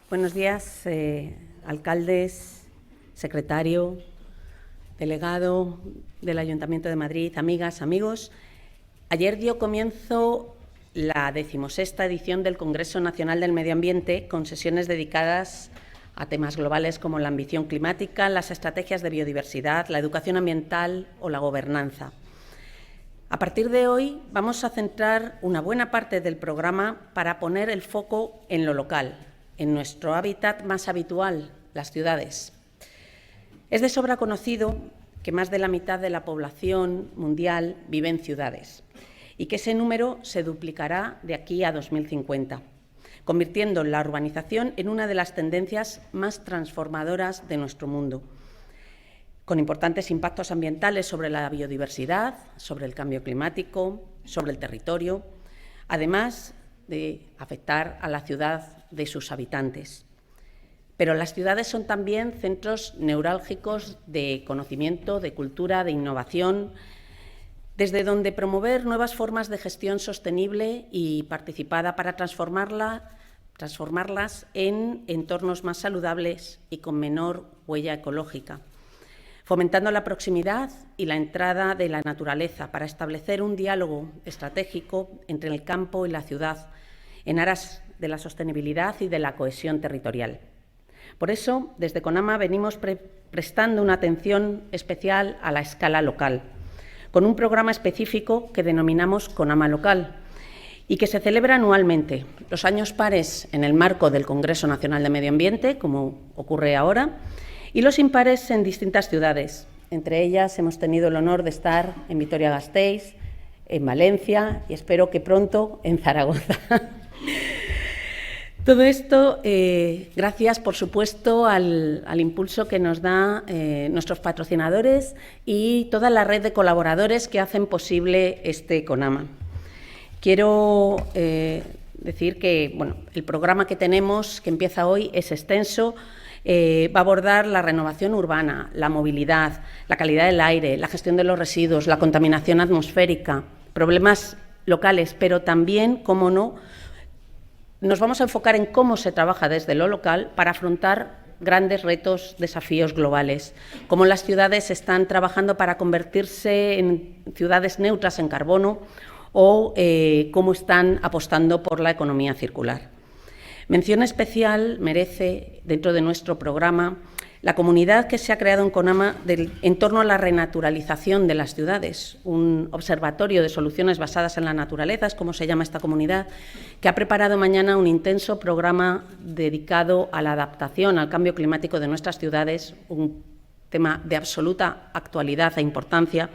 Buenos días, alcaldes, secretario, delegado del Ayuntamiento de Madrid, amigas, amigos. Ayer dio comienzo la 16ª edición del Congreso Nacional del Medio Ambiente, con sesiones dedicadas a temas globales como la ambición climática, las estrategias de biodiversidad, la educación ambiental o la gobernanza. A partir de hoy vamos a centrar una buena parte del programa para poner el foco en lo local, en nuestro hábitat más habitual, las ciudades. Es de sobra conocido que más de la mitad de la población mundial vive en ciudades y que ese número se duplicará de aquí a 2050, convirtiendo la urbanización en una de las tendencias más transformadoras de nuestro mundo, con importantes impactos ambientales sobre la biodiversidad, sobre el cambio climático, sobre el territorio, además de afectar a la ciudad de sus habitantes. Pero las ciudades son también centros neurálgicos de conocimiento, de cultura, de innovación, desde donde promover nuevas formas de gestión sostenible y participada para transformarlas en entornos más saludables y con menor huella ecológica, fomentando la proximidad y la entrada de la naturaleza para establecer un diálogo estratégico entre el campo y la ciudad en aras de la sostenibilidad y de la cohesión territorial. Por eso, desde CONAMA venimos prestando una atención especial a la escala local, con un programa específico que denominamos CONAMA Local y que se celebra anualmente, los años pares en el marco del Congreso Nacional de Medio Ambiente, como ocurre ahora, y los impares en distintas ciudades. Entre ellas hemos tenido el honor de estar en Vitoria-Gasteiz, en Valencia y espero que pronto en Zaragoza. Todo esto gracias, por supuesto, al impulso que nos dan nuestros patrocinadores y toda la red de colaboradores que hacen posible este CONAMA. Quiero decir que el programa que tenemos, que empieza hoy, es extenso. Va a abordar la renovación urbana, la movilidad, la calidad del aire, la gestión de los residuos, la contaminación atmosférica, problemas locales, pero también, cómo no, nos vamos a enfocar en cómo se trabaja desde lo local para afrontar grandes retos, desafíos globales, cómo las ciudades están trabajando para convertirse en ciudades neutras en carbono o cómo están apostando por la economía circular. Mención especial merece, dentro de nuestro programa, la comunidad que se ha creado en CONAMA en torno a la renaturalización de las ciudades, un observatorio de soluciones basadas en la naturaleza, es como se llama esta comunidad, que ha preparado mañana un intenso programa dedicado a la adaptación al cambio climático de nuestras ciudades, un tema de absoluta actualidad e importancia,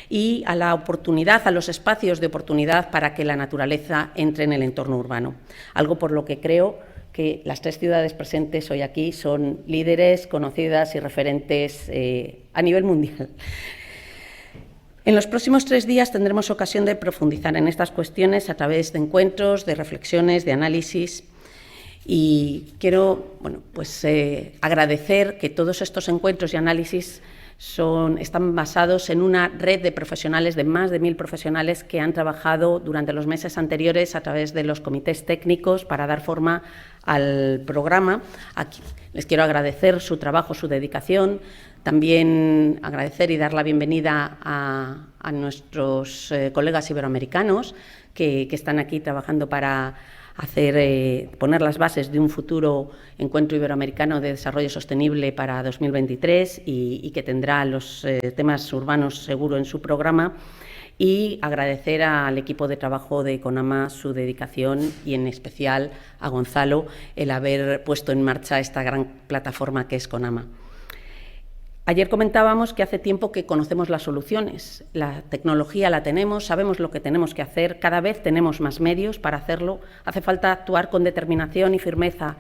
y a la oportunidad, a los espacios de oportunidad para que la naturaleza entre en el entorno urbano. Algo por lo que creo que las tres ciudades presentes hoy aquí son líderes, conocidas y referentes a nivel mundial. En los próximos 3 días tendremos ocasión de profundizar en estas cuestiones a través de encuentros, de reflexiones, de análisis. Y quiero agradecer que todos estos encuentros y análisis están basados en una red de profesionales, de más de 1000 profesionales que han trabajado durante los meses anteriores a través de los comités técnicos para dar forma al programa. Aquí les quiero agradecer su trabajo, su dedicación, también agradecer y dar la bienvenida a nuestros colegas iberoamericanos que están aquí trabajando para poner las bases de un futuro encuentro iberoamericano de desarrollo sostenible para 2023 y que tendrá los temas urbanos seguro en su programa, y agradecer al equipo de trabajo de CONAMA su dedicación y en especial a Gonzalo el haber puesto en marcha esta gran plataforma que es CONAMA. Ayer comentábamos que hace tiempo que conocemos las soluciones, la tecnología la tenemos, sabemos lo que tenemos que hacer, cada vez tenemos más medios para hacerlo, hace falta actuar con determinación y firmeza,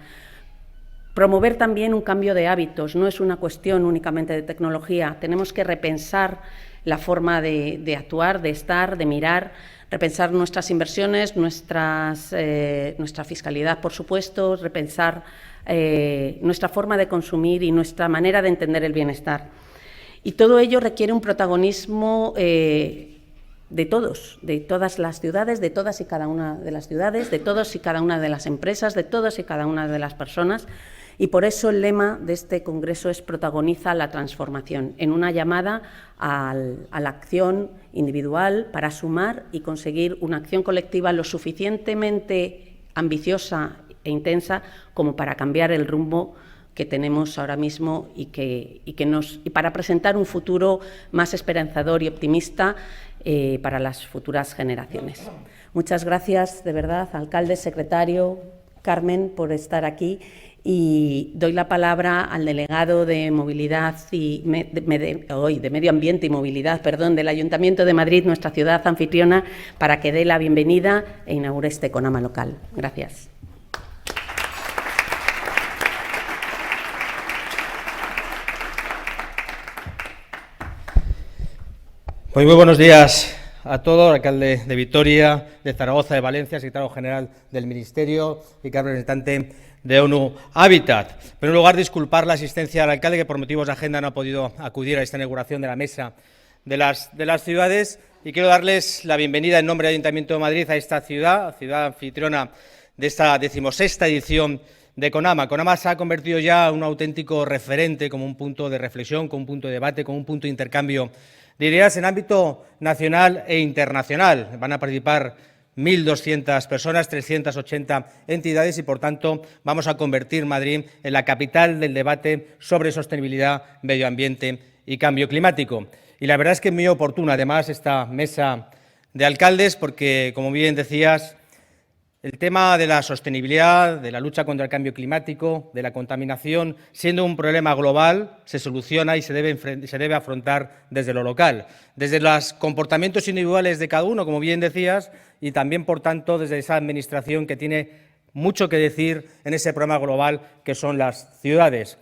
promover también un cambio de hábitos, no es una cuestión únicamente de tecnología, tenemos que repensar la forma de actuar, de estar, de mirar, repensar nuestras inversiones, nuestra fiscalidad, por supuesto, repensar nuestra forma de consumir y nuestra manera de entender el bienestar. Y todo ello requiere un protagonismo de todos, de todas las ciudades, de todas y cada una de las ciudades, de todos y cada una de las empresas, de todas y cada una de las personas. Y por eso el lema de este congreso es Protagoniza la transformación, en una llamada a la acción individual para sumar y conseguir una acción colectiva lo suficientemente ambiciosa e intensa como para cambiar el rumbo que tenemos ahora mismo y para presentar un futuro más esperanzador y optimista para las futuras generaciones. Muchas gracias, de verdad, alcalde, secretario, Carmen, por estar aquí, y doy la palabra al delegado de Movilidad y de Medio Ambiente y Movilidad, del Ayuntamiento de Madrid, nuestra ciudad anfitriona, para que dé la bienvenida e inaugure este CONAMA local. Gracias. Pues muy buenos días a todos, alcalde de Vitoria, de Zaragoza, de Valencia, secretario general del Ministerio y representante de ONU Habitat. En primer lugar, disculpar la asistencia al alcalde, que por motivos de agenda no ha podido acudir a esta inauguración de la Mesa de las Ciudades, y quiero darles la bienvenida en nombre del Ayuntamiento de Madrid a esta ciudad anfitriona de esta 16ª edición de CONAMA. CONAMA se ha convertido ya en un auténtico referente, como un punto de reflexión, como un punto de debate, como un punto de intercambio de ideas en ámbito nacional e internacional. Van a participar 1.200 personas, 380 entidades y, por tanto, vamos a convertir Madrid en la capital del debate sobre sostenibilidad, medio ambiente y cambio climático. Y la verdad es que es muy oportuna, además, esta mesa de alcaldes, porque, como bien decías, el tema de la sostenibilidad, de la lucha contra el cambio climático, de la contaminación, siendo un problema global, se soluciona y se debe afrontar desde lo local, desde los comportamientos individuales de cada uno, como bien decías, y también, por tanto, desde esa administración que tiene mucho que decir en ese problema global que son las ciudades.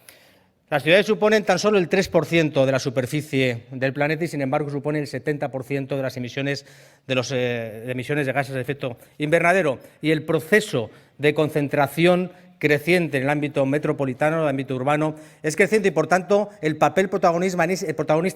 Las ciudades suponen tan solo el 3% de la superficie del planeta y, sin embargo, suponen el 70% de las emisiones de gases de efecto invernadero. Y el proceso de concentración creciente en el ámbito metropolitano, en el ámbito urbano, es creciente y, por tanto, el papel protagonista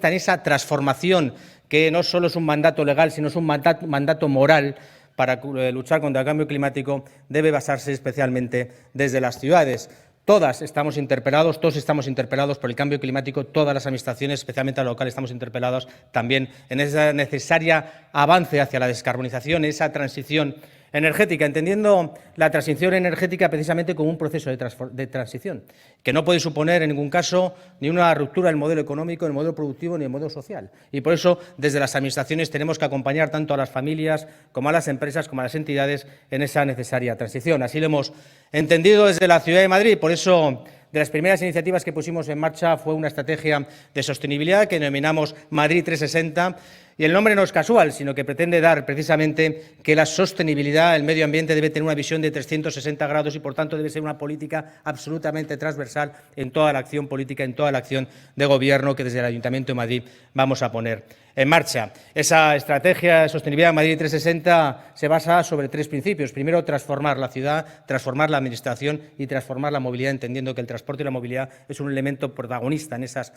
en esa transformación, que no solo es un mandato legal, sino es un mandato moral para luchar contra el cambio climático, debe basarse especialmente desde las ciudades. Todos estamos interpelados por el cambio climático, todas las administraciones, especialmente las locales, estamos interpelados también en ese necesario avance hacia la descarbonización, esa transición energética, entendiendo la transición energética precisamente como un proceso de transición, que no puede suponer en ningún caso ni una ruptura del modelo económico, del modelo productivo ni del modelo social. Y por eso, desde las administraciones, tenemos que acompañar tanto a las familias como a las empresas, como a las entidades en esa necesaria transición. Así lo hemos entendido desde la Ciudad de Madrid. Por eso, de las primeras iniciativas que pusimos en marcha fue una estrategia de sostenibilidad que denominamos Madrid 360, y el nombre no es casual, sino que pretende dar precisamente que la sostenibilidad, el medio ambiente, debe tener una visión de 360 grados y, por tanto, debe ser una política absolutamente transversal en toda la acción política, en toda la acción de gobierno que desde el Ayuntamiento de Madrid vamos a poner en marcha. Esa estrategia de sostenibilidad Madrid 360 se basa sobre 3 principios. Primero, transformar la ciudad, transformar la administración y transformar la movilidad, entendiendo que el transporte y la movilidad es un elemento protagonista en esas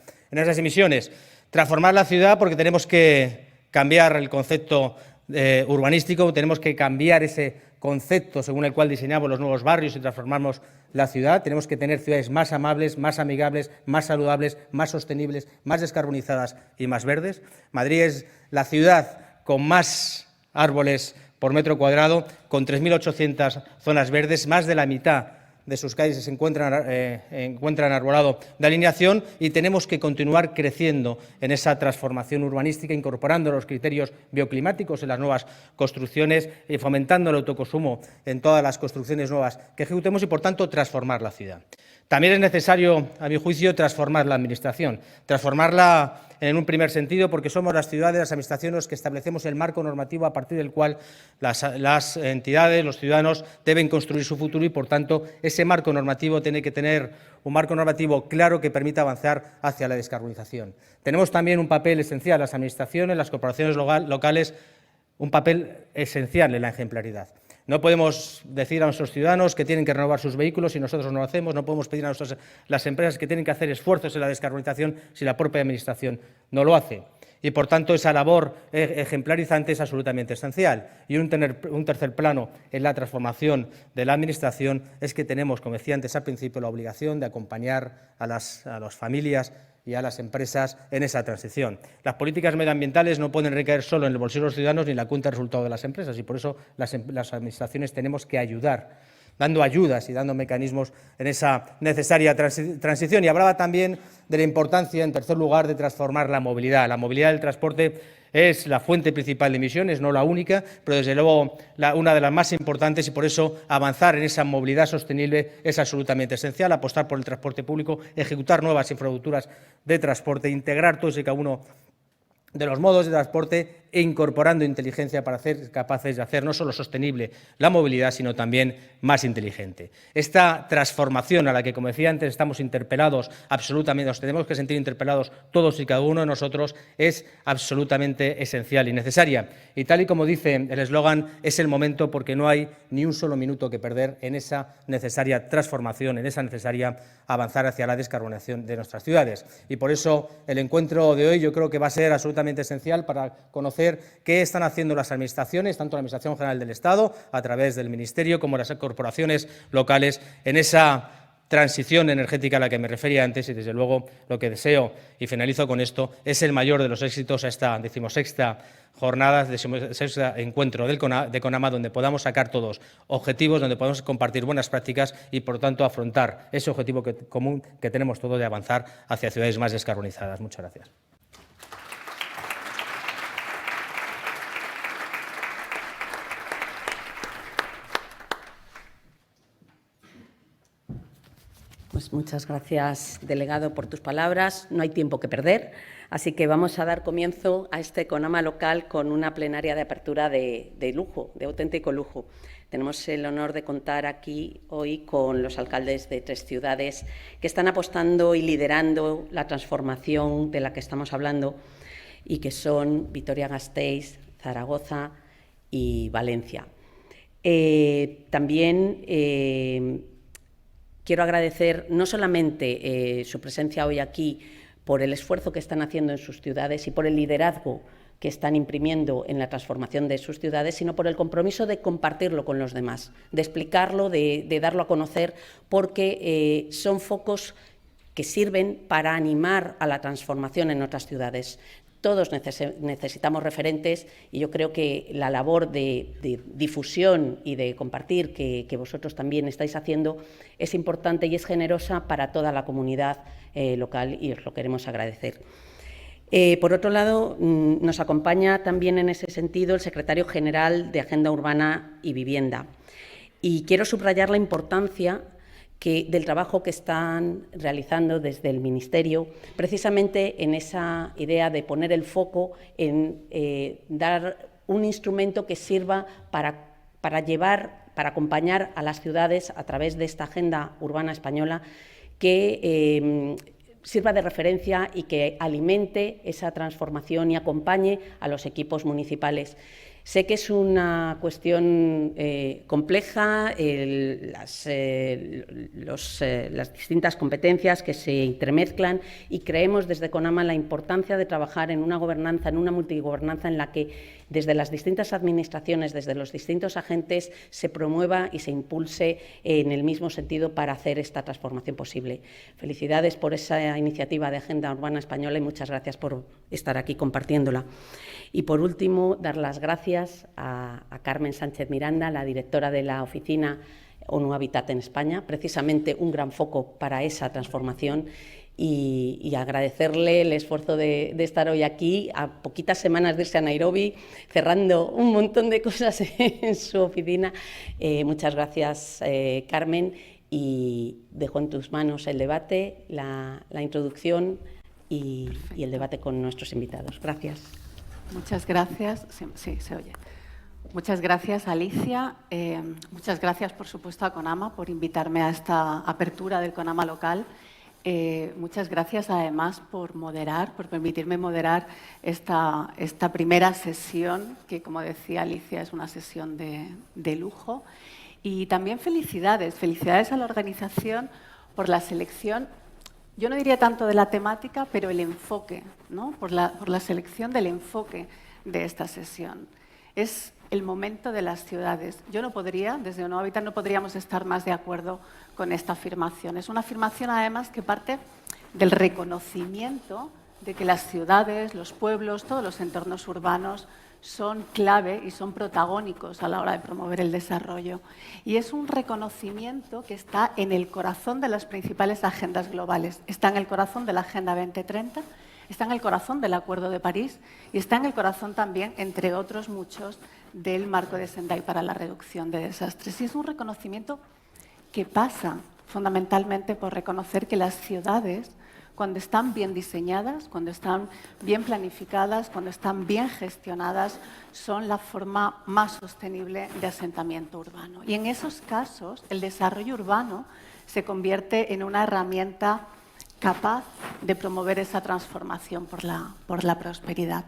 emisiones. Transformar la ciudad porque tenemos que cambiar el concepto urbanístico, tenemos que cambiar ese concepto según el cual diseñamos los nuevos barrios y transformamos la ciudad. Tenemos que tener ciudades más amables, más amigables, más saludables, más sostenibles, más descarbonizadas y más verdes. Madrid es la ciudad con más árboles por metro cuadrado, con 3.800 zonas verdes, más de la mitad de sus calles se encuentran arbolado de alineación, y tenemos que continuar creciendo en esa transformación urbanística, incorporando los criterios bioclimáticos en las nuevas construcciones y fomentando el autoconsumo en todas las construcciones nuevas que ejecutemos y, por tanto, transformar la ciudad. También es necesario, a mi juicio, transformar la administración, transformarla en un primer sentido, porque somos las ciudades, las administraciones, los que establecemos el marco normativo a partir del cual las entidades, los ciudadanos deben construir su futuro y, por tanto, ese marco normativo tiene que tener un marco normativo claro que permita avanzar hacia la descarbonización. Tenemos también un papel esencial, las administraciones, las corporaciones locales, un papel esencial en la ejemplaridad. No podemos decir a nuestros ciudadanos que tienen que renovar sus vehículos si nosotros no lo hacemos, no podemos pedir a las empresas que tienen que hacer esfuerzos en la descarbonización si la propia administración no lo hace. y, por tanto, esa labor ejemplarizante es absolutamente esencial. Y un tercer plano en la transformación de la Administración es que tenemos, como decía antes al principio, la obligación de acompañar a las familias y a las empresas en esa transición. Las políticas medioambientales no pueden recaer solo en el bolsillo de los ciudadanos ni en la cuenta de resultado de las empresas, y por eso las administraciones tenemos que ayudar, dando ayudas y dando mecanismos en esa necesaria transición. Y hablaba también de la importancia, en tercer lugar, de transformar la movilidad. La movilidad del transporte es la fuente principal de emisiones, no la única, pero desde luego una de las más importantes, y por eso avanzar en esa movilidad sostenible es absolutamente esencial, apostar por el transporte público, ejecutar nuevas infraestructuras de transporte, integrar todos y cada uno de los modos de transporte e incorporando inteligencia para ser capaces de hacer no solo sostenible la movilidad, sino también más inteligente. Esta transformación a la que, como decía antes, estamos interpelados absolutamente, nos tenemos que sentir interpelados todos y cada uno de nosotros, es absolutamente esencial y necesaria. Y tal y como dice el eslogan, es el momento porque no hay ni un solo minuto que perder en esa necesaria transformación, en esa necesaria avanzar hacia la descarbonización de nuestras ciudades. Y por eso el encuentro de hoy yo creo que va a ser absolutamente esencial para conocer qué están haciendo las administraciones, tanto la Administración General del Estado, a través del Ministerio, como las corporaciones locales, en esa transición energética a la que me refería antes. Y, desde luego, lo que deseo, y finalizo con esto, es el mayor de los éxitos a esta 16ª jornada, 16º encuentro de CONAMA, donde podamos sacar todos objetivos, donde podamos compartir buenas prácticas y, por tanto, afrontar ese objetivo común que tenemos todos de avanzar hacia ciudades más descarbonizadas. Muchas gracias. Pues muchas gracias, delegado, por tus palabras. No hay tiempo que perder, así que vamos a dar comienzo a este CONAMA local con una plenaria de apertura de lujo, de auténtico lujo. Tenemos el honor de contar aquí hoy con los alcaldes de 3 ciudades que están apostando y liderando la transformación de la que estamos hablando, y que son Vitoria-Gasteiz, Zaragoza y Valencia. También quiero agradecer no solamente su presencia hoy aquí por el esfuerzo que están haciendo en sus ciudades y por el liderazgo que están imprimiendo en la transformación de sus ciudades, sino por el compromiso de compartirlo con los demás, de explicarlo, de darlo a conocer, porque son focos que sirven para animar a la transformación en otras ciudades. Todos necesitamos referentes, y yo creo que la labor de difusión y de compartir que vosotros también estáis haciendo es importante y es generosa para toda la comunidad local, y os lo queremos agradecer. Por otro lado, nos acompaña también en ese sentido el secretario general de Agenda Urbana y Vivienda. Y quiero subrayar la importancia del trabajo que están realizando desde el Ministerio, precisamente en esa idea de poner el foco en dar un instrumento que sirva para acompañar a las ciudades a través de esta agenda urbana española, que sirva de referencia y que alimente esa transformación y acompañe a los equipos municipales. Sé que es una cuestión compleja, las distintas competencias que se entremezclan, y creemos desde CONAMA la importancia de trabajar en una gobernanza, en una multigobernanza en la que desde las distintas administraciones, desde los distintos agentes, se promueva y se impulse en el mismo sentido para hacer esta transformación posible. Felicidades por esa iniciativa de Agenda Urbana Española y muchas gracias por estar aquí compartiéndola. Y, por último, dar las gracias a Carmen Sánchez Miranda, la directora de la oficina ONU Habitat en España, precisamente un gran foco para esa transformación, y agradecerle el esfuerzo de estar hoy aquí, a poquitas semanas de irse a Nairobi, cerrando un montón de cosas en su oficina. Muchas gracias, Carmen, y dejo en tus manos el debate, la introducción y el debate con nuestros invitados. Gracias. Muchas gracias. Sí, se oye. Muchas gracias, Alicia. Muchas gracias, por supuesto, a CONAMA por invitarme a esta apertura del CONAMA local. Muchas gracias, además, por permitirme moderar esta primera sesión, que, como decía Alicia, es una sesión de lujo. Y también felicidades a la organización por la selección yo no diría tanto de la temática, pero el enfoque, ¿no? Por la selección del enfoque de esta sesión. Es el momento de las ciudades. Yo no podría, desde ONU Habitat, no podríamos estar más de acuerdo con esta afirmación. Es una afirmación, además, que parte del reconocimiento de que las ciudades, los pueblos, todos los entornos urbanos son clave y son protagónicos a la hora de promover el desarrollo. Y es un reconocimiento que está en el corazón de las principales agendas globales. Está en el corazón de la Agenda 2030, está en el corazón del Acuerdo de París y está en el corazón también, entre otros muchos, del Marco de Sendai para la reducción de desastres. Y es un reconocimiento que pasa fundamentalmente por reconocer que las ciudades, cuando están bien diseñadas, cuando están bien planificadas, cuando están bien gestionadas, son la forma más sostenible de asentamiento urbano. Y en esos casos, el desarrollo urbano se convierte en una herramienta capaz de promover esa transformación por la prosperidad.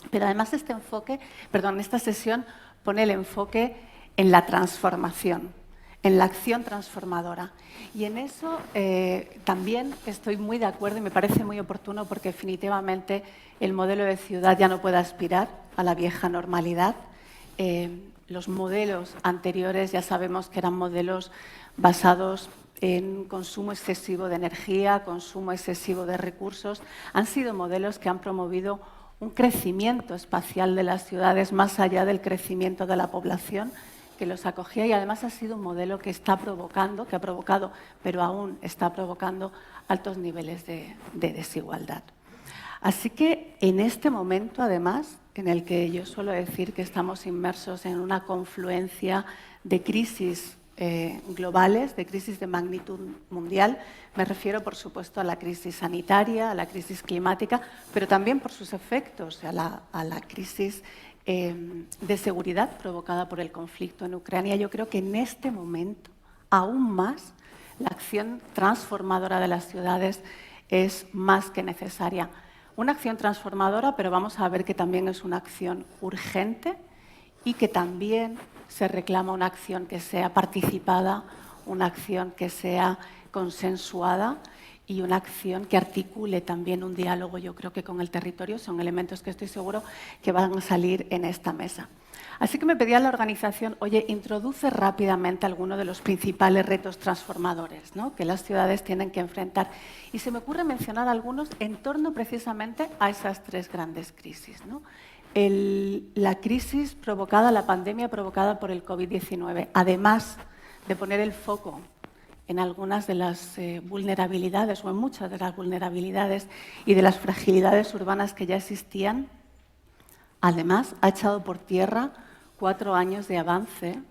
Pero además esta sesión pone el enfoque en la transformación, en la acción transformadora. Y en eso también estoy muy de acuerdo y me parece muy oportuno porque definitivamente el modelo de ciudad ya no puede aspirar a la vieja normalidad. Los modelos anteriores ya sabemos que eran modelos basados en consumo excesivo de energía, consumo excesivo de recursos. Han sido modelos que han promovido un crecimiento espacial de las ciudades más allá del crecimiento de la población que los acogía, y además ha sido un modelo que está provocando, que ha provocado, pero aún está provocando altos niveles de desigualdad. Así que en este momento, además, en el que yo suelo decir que estamos inmersos en una confluencia de crisis globales, de crisis de magnitud mundial, me refiero, por supuesto, a la crisis sanitaria, a la crisis climática, pero también por sus efectos, a la crisis de seguridad provocada por el conflicto en Ucrania. Yo creo que en este momento, aún más, la acción transformadora de las ciudades es más que necesaria. Una acción transformadora, pero vamos a ver que también es una acción urgente y que también se reclama una acción que sea participada, una acción que sea consensuada y una acción que articule también un diálogo, yo creo que con el territorio. Son elementos que estoy seguro que van a salir en esta mesa. Así que me pedía la organización, oye, introduce rápidamente algunos de los principales retos transformadores, ¿no?, que las ciudades tienen que enfrentar. Y se me ocurre mencionar algunos en torno precisamente a esas tres grandes crisis, ¿no? La crisis provocada, la pandemia provocada por el COVID-19, además de poner el foco en algunas de las vulnerabilidades o en muchas de las vulnerabilidades y de las fragilidades urbanas que ya existían, además ha echado por tierra 4 años de avance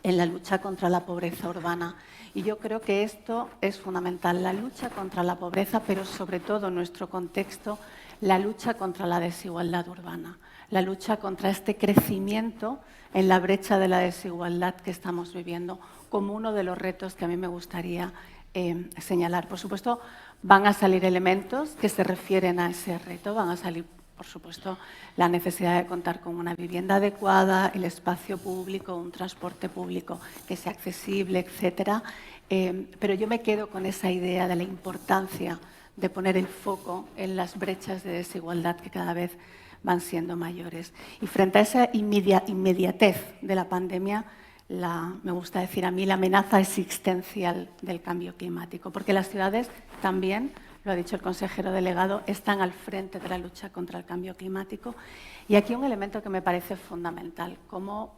en la lucha contra la pobreza urbana. Y yo creo que esto es fundamental, la lucha contra la pobreza, pero sobre todo en nuestro contexto, la lucha contra la desigualdad urbana, la lucha contra este crecimiento en la brecha de la desigualdad que estamos viviendo, como uno de los retos que a mí me gustaría señalar. Por supuesto, van a salir elementos que se refieren a ese reto, van a salir, por supuesto, la necesidad de contar con una vivienda adecuada, el espacio público, un transporte público que sea accesible, etcétera. Pero yo me quedo con esa idea de la importancia de poner el foco en las brechas de desigualdad que cada vez van siendo mayores. Y frente a esa inmediatez de la pandemia, me gusta decir a mí, la amenaza existencial del cambio climático, porque las ciudades también, lo ha dicho el consejero delegado, están al frente de la lucha contra el cambio climático. Y aquí un elemento que me parece fundamental, cómo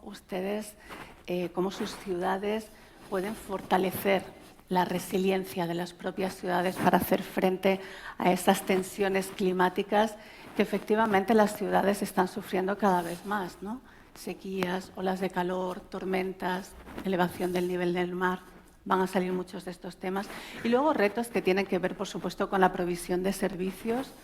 sus ciudades pueden fortalecer la resiliencia de las propias ciudades para hacer frente a esas tensiones climáticas que efectivamente las ciudades están sufriendo cada vez más, ¿no? Sequías, olas de calor, tormentas, elevación del nivel del mar. Van a salir muchos de estos temas. Y luego retos que tienen que ver, por supuesto, con la provisión de servicios,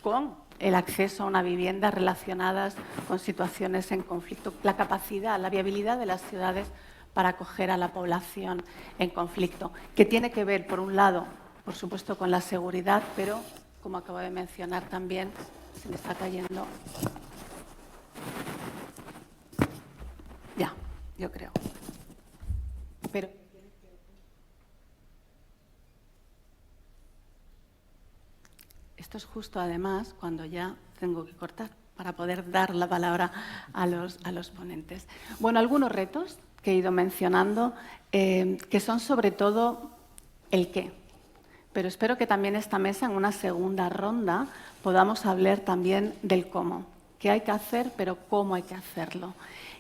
con el acceso a una vivienda relacionadas con situaciones en conflicto, la capacidad, la viabilidad de las ciudades para acoger a la población en conflicto, que tiene que ver, por un lado, por supuesto, con la seguridad, pero, como acabo de mencionar también, se me está cayendo. Ya, yo creo. Pero Esto es justo, además, cuando ya tengo que cortar para poder dar la palabra a los ponentes. Bueno, algunos retos que he ido mencionando, que son sobre todo el qué. Pero espero que también esta mesa, en una segunda ronda, podamos hablar también del cómo. Qué hay que hacer, pero cómo hay que hacerlo.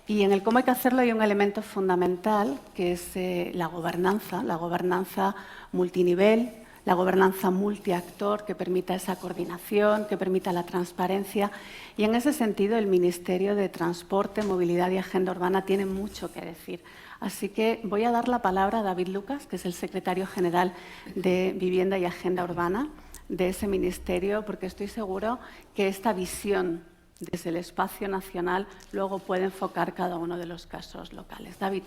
Y en el cómo hay que hacerlo hay un elemento fundamental, que es la gobernanza multinivel, la gobernanza multiactor, que permita esa coordinación, que permita la transparencia. Y en ese sentido, el Ministerio de Transporte, Movilidad y Agenda Urbana tiene mucho que decir. Así que voy a dar la palabra a David Lucas, que es el secretario general de Vivienda y Agenda Urbana de ese ministerio, porque estoy seguro que esta visión desde el espacio nacional luego puede enfocar cada uno de los casos locales. David.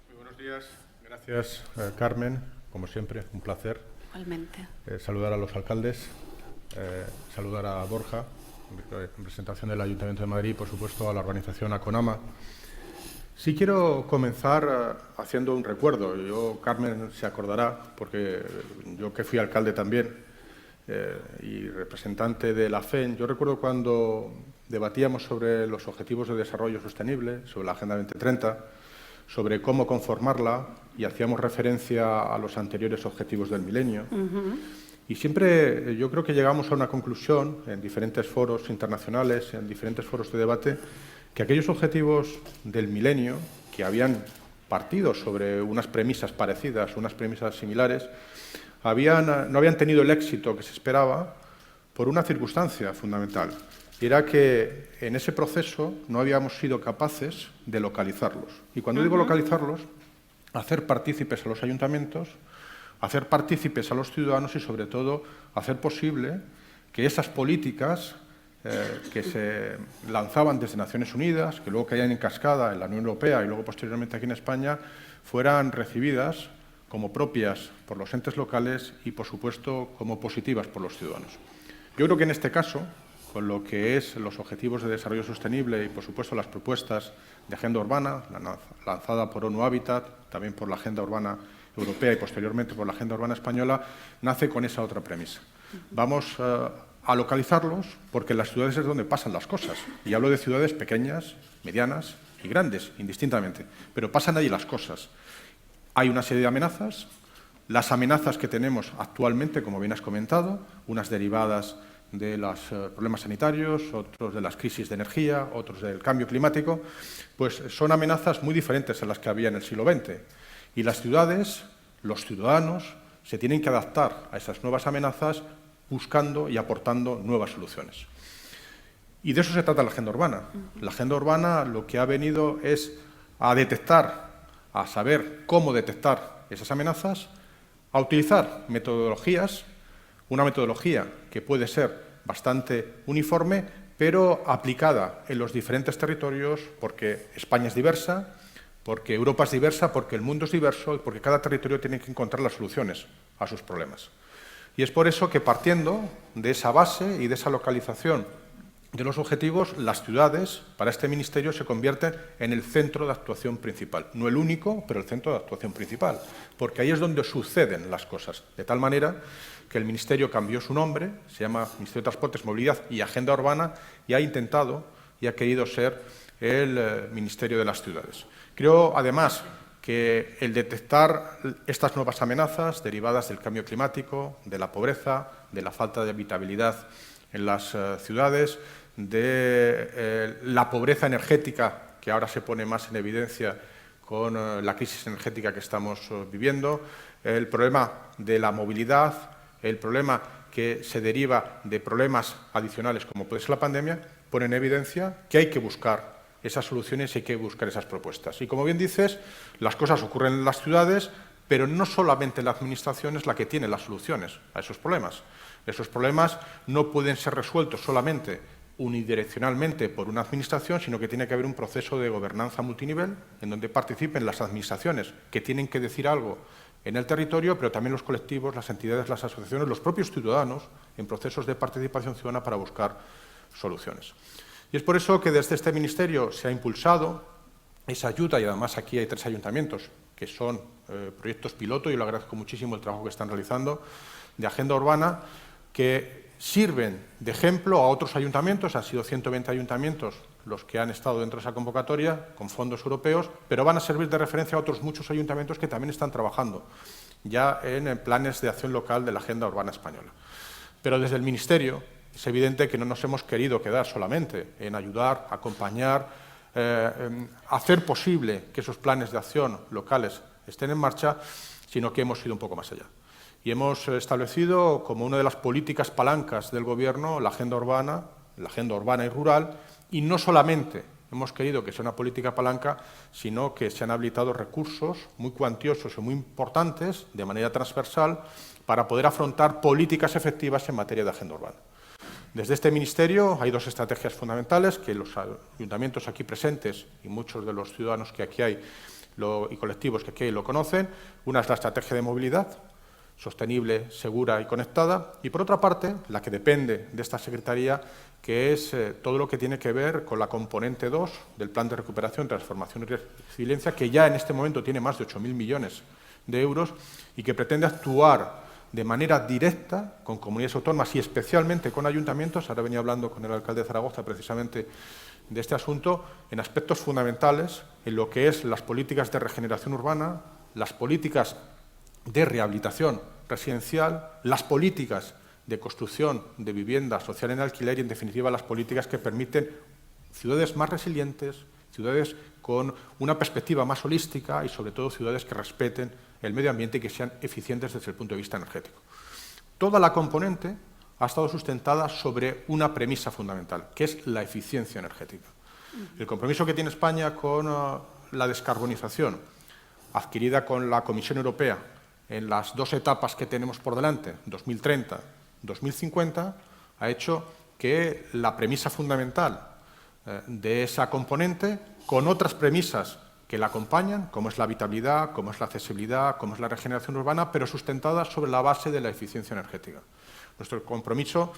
Muy buenos días. Gracias, Carmen. Como siempre, un placer. Igualmente. Saludar a los alcaldes, saludar a Borja, en representación del Ayuntamiento de Madrid y, por supuesto, a la organización ACONAMA. Sí quiero comenzar haciendo un recuerdo. Carmen se acordará, porque yo que fui alcalde también y representante de la FEN, yo recuerdo cuando debatíamos sobre los Objetivos de Desarrollo Sostenible, sobre la Agenda 2030, sobre cómo conformarla y hacíamos referencia a los anteriores Objetivos del Milenio. Y siempre yo creo que llegamos a una conclusión en diferentes foros internacionales, en diferentes foros de debate, que aquellos objetivos del milenio, que habían partido sobre unas premisas parecidas, unas premisas similares, no habían tenido el éxito que se esperaba por una circunstancia fundamental, y era que en ese proceso no habíamos sido capaces de localizarlos. Y cuando digo localizarlos, hacer partícipes a los ayuntamientos, hacer partícipes a los ciudadanos y, sobre todo, hacer posible que esas políticas que se lanzaban desde Naciones Unidas, que luego caían en cascada en la Unión Europea y luego posteriormente aquí en España, fueran recibidas como propias por los entes locales y, por supuesto, como positivas por los ciudadanos. Yo creo que en este caso, con lo que es los Objetivos de Desarrollo Sostenible y, por supuesto, las propuestas de Agenda Urbana, lanzada por ONU Habitat, también por la Agenda Urbana Europea y posteriormente por la Agenda Urbana Española, nace con esa otra premisa. Vamos a localizarlos porque en las ciudades es donde pasan las cosas. Y hablo de ciudades pequeñas, medianas y grandes, indistintamente. Pero pasan allí las cosas. Hay una serie de amenazas. Las amenazas que tenemos actualmente, como bien has comentado, unas derivadas de los problemas sanitarios, otros de las crisis de energía, otros del cambio climático, pues son amenazas muy diferentes a las que había en el siglo XX. Y las ciudades, los ciudadanos, se tienen que adaptar a esas nuevas amenazas buscando y aportando nuevas soluciones. Y de eso se trata la Agenda Urbana. La Agenda Urbana lo que ha venido es a detectar, a saber cómo detectar esas amenazas, a utilizar metodologías, una metodología que puede ser bastante uniforme, pero aplicada en los diferentes territorios, porque España es diversa, porque Europa es diversa, porque el mundo es diverso y porque cada territorio tiene que encontrar las soluciones a sus problemas. Y es por eso que, partiendo de esa base y de esa localización de los objetivos, las ciudades, para este ministerio, se convierten en el centro de actuación principal. No el único, pero el centro de actuación principal, porque ahí es donde suceden las cosas. De tal manera que el ministerio cambió su nombre, se llama Ministerio de Transportes, Movilidad y Agenda Urbana, y ha intentado y ha querido ser el Ministerio de las Ciudades. Creo, además, que el detectar estas nuevas amenazas derivadas del cambio climático, de la pobreza, de la falta de habitabilidad en las ciudades, de la pobreza energética, que ahora se pone más en evidencia con la crisis energética que estamos viviendo, el problema de la movilidad, el problema que se deriva de problemas adicionales como puede ser la pandemia, pone en evidencia que hay que buscar esas soluciones y hay que buscar esas propuestas. Y como bien dices, las cosas ocurren en las ciudades, pero no solamente la Administración es la que tiene las soluciones a esos problemas. Esos problemas no pueden ser resueltos solamente unidireccionalmente por una Administración, sino que tiene que haber un proceso de gobernanza multinivel en donde participen las Administraciones que tienen que decir algo en el territorio, pero también los colectivos, las entidades, las asociaciones, los propios ciudadanos en procesos de participación ciudadana para buscar soluciones. Y es por eso que desde este Ministerio se ha impulsado esa ayuda, y además aquí hay 3 ayuntamientos que son proyectos piloto, y lo agradezco muchísimo el trabajo que están realizando, de Agenda Urbana, que sirven de ejemplo a otros ayuntamientos. Han sido 120 ayuntamientos los que han estado dentro de esa convocatoria con fondos europeos, pero van a servir de referencia a otros muchos ayuntamientos que también están trabajando ya en planes de acción local de la Agenda Urbana Española. Pero desde el Ministerio es evidente que no nos hemos querido quedar solamente en ayudar, acompañar, hacer posible que esos planes de acción locales estén en marcha, sino que hemos ido un poco más allá. Y hemos establecido como una de las políticas palancas del Gobierno la agenda urbana y rural, y no solamente hemos querido que sea una política palanca, sino que se han habilitado recursos muy cuantiosos y muy importantes de manera transversal para poder afrontar políticas efectivas en materia de agenda urbana. Desde este Ministerio hay dos estrategias fundamentales que los ayuntamientos aquí presentes y muchos de los ciudadanos que aquí hay y colectivos que aquí hay lo conocen. Una es la estrategia de movilidad sostenible, segura y conectada, y por otra parte, la que depende de esta Secretaría, que es todo lo que tiene que ver con la componente 2 del Plan de Recuperación, Transformación y Resiliencia, que ya en este momento tiene más de 8.000 millones de euros y que pretende actuar de manera directa con comunidades autónomas y especialmente con ayuntamientos. Ahora venía hablando con el alcalde de Zaragoza precisamente de este asunto, en aspectos fundamentales en lo que es las políticas de regeneración urbana, las políticas de rehabilitación residencial, las políticas de construcción de vivienda social en alquiler y, en definitiva, las políticas que permiten ciudades más resilientes, ciudades con una perspectiva más holística y, sobre todo, ciudades que respeten el medio ambiente y que sean eficientes desde el punto de vista energético. Toda la componente ha estado sustentada sobre una premisa fundamental, que es la eficiencia energética. El compromiso que tiene España con la descarbonización, adquirida con la Comisión Europea en las dos etapas que tenemos por delante, 2030, 2050, ha hecho que la premisa fundamental de esa componente, con otras premisas que la acompañan, como es la habitabilidad, como es la accesibilidad, como es la regeneración urbana, pero sustentada sobre la base de la eficiencia energética. Nuestro compromiso,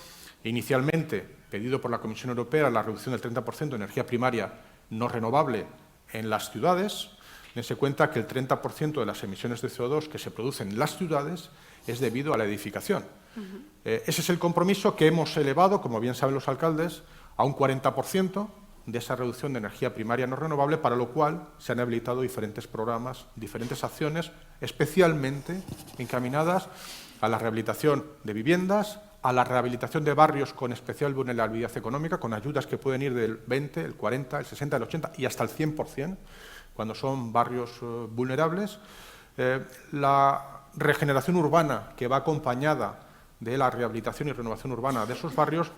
inicialmente pedido por la Comisión Europea, la reducción del 30% de energía primaria no renovable en las ciudades. Dense cuenta que el 30% de las emisiones de CO2 que se producen en las ciudades es debido a la edificación. Ese es el compromiso que hemos elevado, como bien saben los alcaldes, a un 40% de esa reducción de energía primaria no renovable, para lo cual se han habilitado diferentes programas, diferentes acciones, especialmente encaminadas a la rehabilitación de viviendas, a la rehabilitación de barrios con especial vulnerabilidad económica, con ayudas que pueden ir del 20, el 40, el 60, el 80 y hasta el 100%, cuando son barrios vulnerables. La regeneración urbana, que va acompañada de la rehabilitación y renovación urbana de esos barrios,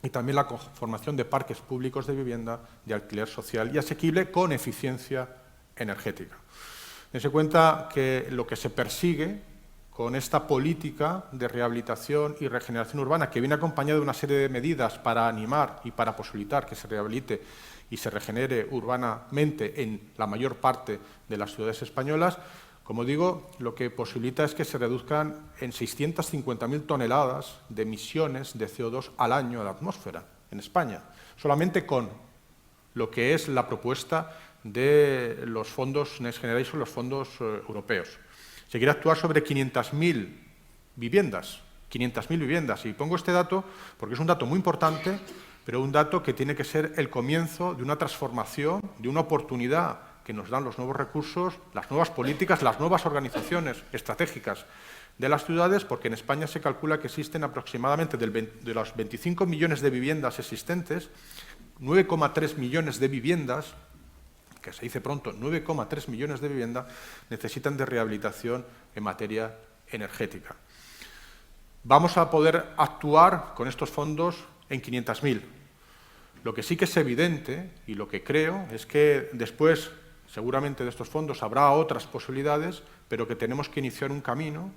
y también la conformación de parques públicos de vivienda de alquiler social y asequible con eficiencia energética. Dense cuenta que lo que se persigue con esta política de rehabilitación y regeneración urbana, que viene acompañada de una serie de medidas para animar y para posibilitar que se rehabilite y se regenere urbanamente en la mayor parte de las ciudades españolas, como digo, lo que posibilita es que se reduzcan en 650.000 toneladas de emisiones de CO2 al año a la atmósfera en España, solamente con lo que es la propuesta de los fondos Next Generation, los fondos europeos. Se quiere actuar sobre 500.000 viviendas, 500.000 viviendas. Y pongo este dato porque es un dato muy importante, pero un dato que tiene que ser el comienzo de una transformación, de una oportunidad que nos dan los nuevos recursos, las nuevas políticas, las nuevas organizaciones estratégicas de las ciudades, porque en España se calcula que existen aproximadamente de los 25 millones de viviendas existentes, 9,3 millones de viviendas, que se dice pronto, 9,3 millones de viviendas, necesitan de rehabilitación en materia energética. Vamos a poder actuar con estos fondos en 500.000. Lo que sí que es evidente, y lo que creo, es que después, seguramente de estos fondos, habrá otras posibilidades, pero que tenemos que iniciar un camino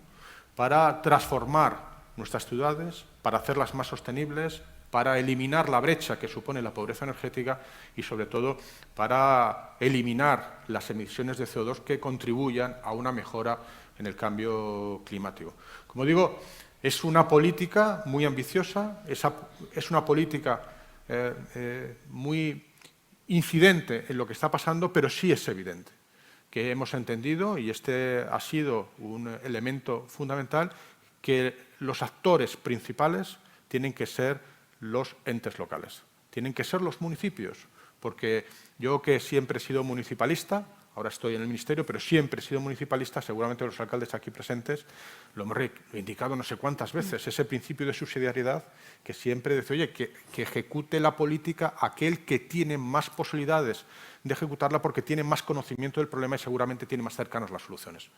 para transformar nuestras ciudades, para hacerlas más sostenibles, para eliminar la brecha que supone la pobreza energética y, sobre todo, para eliminar las emisiones de CO2 que contribuyan a una mejora en el cambio climático. Como digo, es una política muy ambiciosa, es una política muy incidente en lo que está pasando, pero sí es evidente que hemos entendido, y este ha sido un elemento fundamental, que los actores principales tienen que ser los entes locales, tienen que ser los municipios, porque yo, que siempre he sido municipalista, ahora estoy en el Ministerio, pero siempre he sido municipalista, seguramente los alcaldes aquí presentes lo hemos reivindicado no sé cuántas veces, ese principio de subsidiariedad que siempre dice, oye, que ejecute la política aquel que tiene más posibilidades de ejecutarla porque tiene más conocimiento del problema y seguramente tiene más cercanas las soluciones.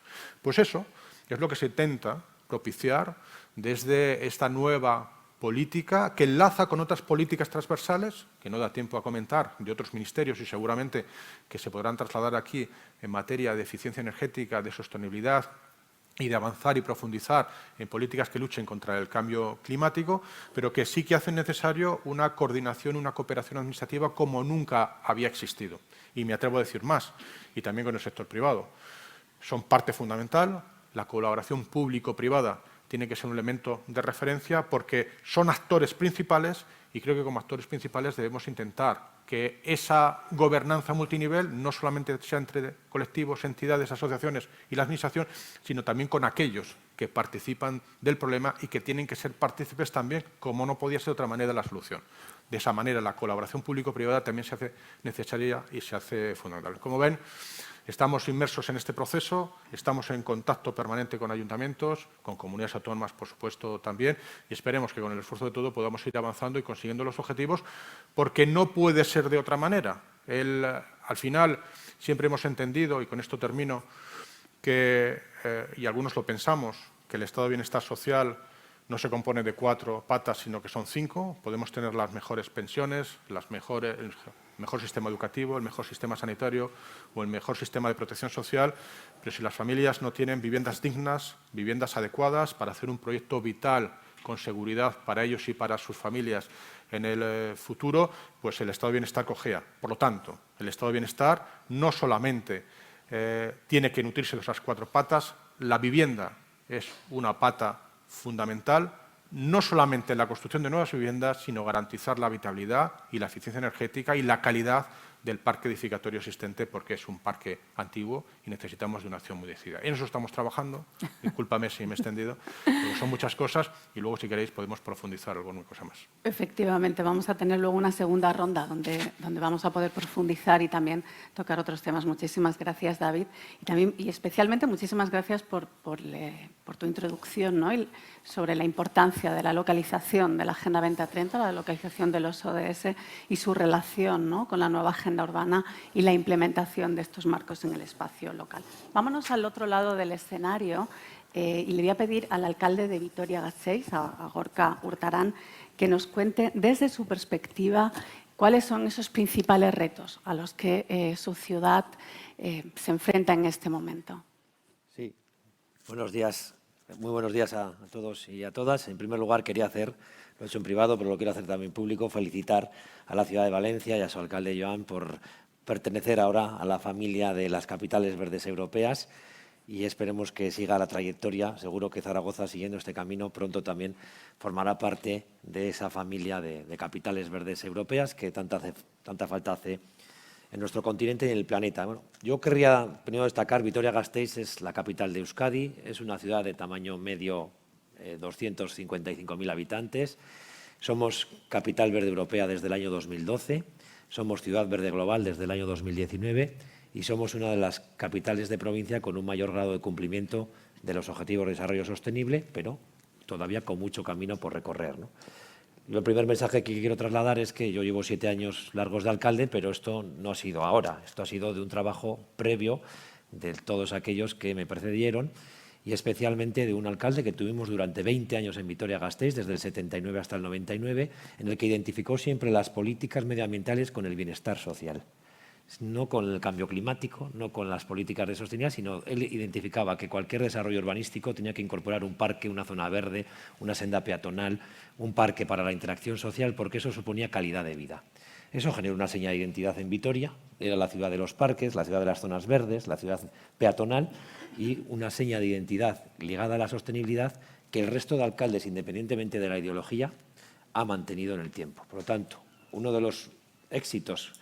Pues eso es lo que se intenta propiciar desde esta nueva política que enlaza con otras políticas transversales, que no da tiempo a comentar, de otros ministerios y seguramente que se podrán trasladar aquí en materia de eficiencia energética, de sostenibilidad y de avanzar y profundizar en políticas que luchen contra el cambio climático, pero que sí que hacen necesario una coordinación, una cooperación administrativa como nunca había existido. Y me atrevo a decir más, y también con el sector privado. Son parte fundamental, la colaboración público-privada tiene que ser un elemento de referencia porque son actores principales y creo que como actores principales debemos intentar que esa gobernanza multinivel no solamente sea entre colectivos, entidades, asociaciones y la Administración, sino también con aquellos que participan del problema y que tienen que ser partícipes también, como no podía ser de otra manera, de la solución. De esa manera, la colaboración público-privada también se hace necesaria y se hace fundamental. Como ven, estamos inmersos en este proceso, estamos en contacto permanente con ayuntamientos, con comunidades autónomas, por supuesto, también, y esperemos que con el esfuerzo de todo podamos ir avanzando y consiguiendo los objetivos, porque no puede ser de otra manera. Al final, siempre hemos entendido, y con esto termino, que, y algunos lo pensamos, que el estado de bienestar social no se compone de 4 patas, sino que son 5. Podemos tener las mejores pensiones, el mejor sistema educativo, el mejor sistema sanitario o el mejor sistema de protección social, pero si las familias no tienen viviendas dignas, viviendas adecuadas para hacer un proyecto vital con seguridad para ellos y para sus familias en el futuro, pues el estado de bienestar cojea. Por lo tanto, el estado de bienestar no solamente tiene que nutrirse de esas 4 patas, la vivienda es una pata fundamental, no solamente en la construcción de nuevas viviendas, sino garantizar la habitabilidad y la eficiencia energética y la calidad del parque edificatorio existente, porque es un parque antiguo y necesitamos de una acción muy decidida. En eso estamos trabajando, discúlpame si me he extendido, pero son muchas cosas y luego, si queréis, podemos profundizar alguna cosa más. Efectivamente, vamos a tener luego una segunda ronda donde vamos a poder profundizar y también tocar otros temas. Muchísimas gracias, David. Y especialmente muchísimas gracias por tu introducción, ¿no? Sobre la importancia de la localización de la Agenda 2030, la localización de los ODS y su relación, ¿no?, con la nueva agenda urbana y la implementación de estos marcos en el espacio local. Vámonos al otro lado del escenario y le voy a pedir al alcalde de Vitoria-Gasteiz, a Gorka Hurtarán, que nos cuente desde su perspectiva cuáles son esos principales retos a los que su ciudad se enfrenta en este momento. Sí, buenos días. Muy buenos días a todos y a todas. En primer lugar, quería hacer, lo he hecho en privado, pero lo quiero hacer también público, felicitar a la ciudad de Valencia y a su alcalde, Joan, por pertenecer ahora a la familia de las capitales verdes europeas y esperemos que siga la trayectoria. Seguro que Zaragoza, siguiendo este camino, pronto también formará parte de esa familia de capitales verdes europeas que tanta falta hace en nuestro continente y en el planeta. Bueno, yo querría primero destacar, Vitoria-Gasteiz es la capital de Euskadi, es una ciudad de tamaño medio, 255.000 habitantes. Somos capital verde europea desde el año 2012, somos ciudad verde global desde el año 2019 y somos una de las capitales de provincia con un mayor grado de cumplimiento de los Objetivos de Desarrollo Sostenible, pero todavía con mucho camino por recorrer, ¿no? El primer mensaje que quiero trasladar es que yo llevo 7 años largos de alcalde, pero esto no ha sido ahora, esto ha sido de un trabajo previo de todos aquellos que me precedieron y especialmente de un alcalde que tuvimos durante 20 años en Vitoria-Gasteiz, desde el 79 hasta el 99, en el que identificó siempre las políticas medioambientales con el bienestar social. No con el cambio climático, no con las políticas de sostenibilidad, sino él identificaba que cualquier desarrollo urbanístico tenía que incorporar un parque, una zona verde, una senda peatonal, un parque para la interacción social, porque eso suponía calidad de vida. Eso generó una seña de identidad en Vitoria, era la ciudad de los parques, la ciudad de las zonas verdes, la ciudad peatonal y una seña de identidad ligada a la sostenibilidad que el resto de alcaldes, independientemente de la ideología, ha mantenido en el tiempo. Por lo tanto, uno de los éxitos,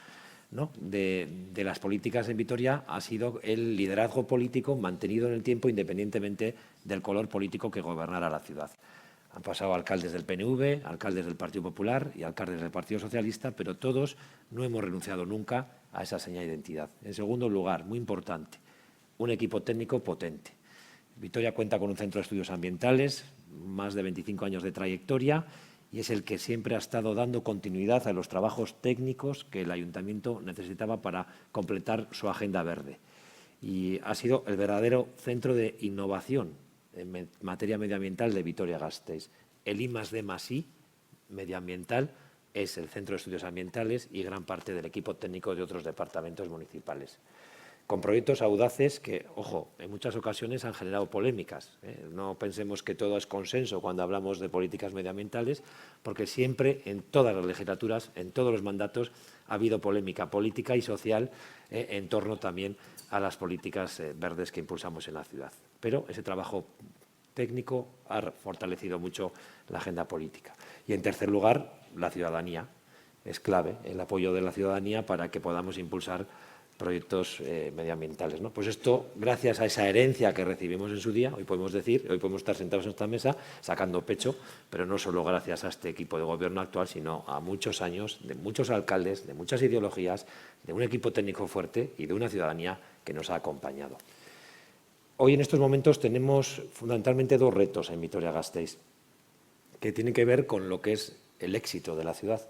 ¿no?, de las políticas en Vitoria ha sido el liderazgo político mantenido en el tiempo independientemente del color político que gobernara la ciudad. Han pasado alcaldes del PNV, alcaldes del Partido Popular y alcaldes del Partido Socialista, pero todos no hemos renunciado nunca a esa seña de identidad. En segundo lugar, muy importante, un equipo técnico potente. Vitoria cuenta con un centro de estudios ambientales, más de 25 años de trayectoria, y es el que siempre ha estado dando continuidad a los trabajos técnicos que el Ayuntamiento necesitaba para completar su agenda verde. Y ha sido el verdadero centro de innovación en materia medioambiental de Vitoria-Gasteiz. El I+D+I medioambiental es el Centro de Estudios Ambientales y gran parte del equipo técnico de otros departamentos municipales. Con proyectos audaces que, ojo, en muchas ocasiones han generado polémicas. No pensemos que todo es consenso cuando hablamos de políticas medioambientales, porque siempre, en todas las legislaturas, en todos los mandatos, ha habido polémica política y social en torno también a las políticas verdes que impulsamos en la ciudad. Pero ese trabajo técnico ha fortalecido mucho la agenda política. Y, en tercer lugar, la ciudadanía. Es clave el apoyo de la ciudadanía para que podamos impulsar proyectos medioambientales, ¿no? Pues esto, gracias a esa herencia que recibimos en su día, hoy podemos estar sentados en esta mesa sacando pecho, pero no solo gracias a este equipo de gobierno actual, sino a muchos años de muchos alcaldes, de muchas ideologías, de un equipo técnico fuerte y de una ciudadanía que nos ha acompañado. Hoy, en estos momentos, tenemos fundamentalmente dos retos en Vitoria-Gasteiz, que tienen que ver con lo que es el éxito de la ciudad.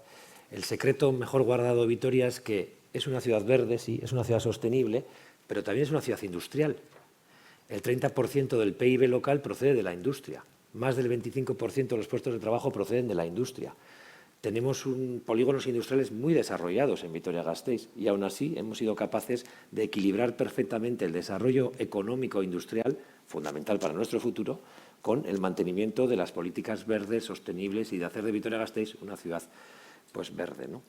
El secreto mejor guardado de Vitoria es que es una ciudad verde, sí, es una ciudad sostenible, pero también es una ciudad industrial. El 30% del PIB local procede de la industria. Más del 25% de los puestos de trabajo proceden de la industria. Tenemos polígonos industriales muy desarrollados en Vitoria-Gasteiz y aún así hemos sido capaces de equilibrar perfectamente el desarrollo económico e industrial, fundamental para nuestro futuro, con el mantenimiento de las políticas verdes, sostenibles y de hacer de Vitoria-Gasteiz una ciudad pues, verde, ¿no?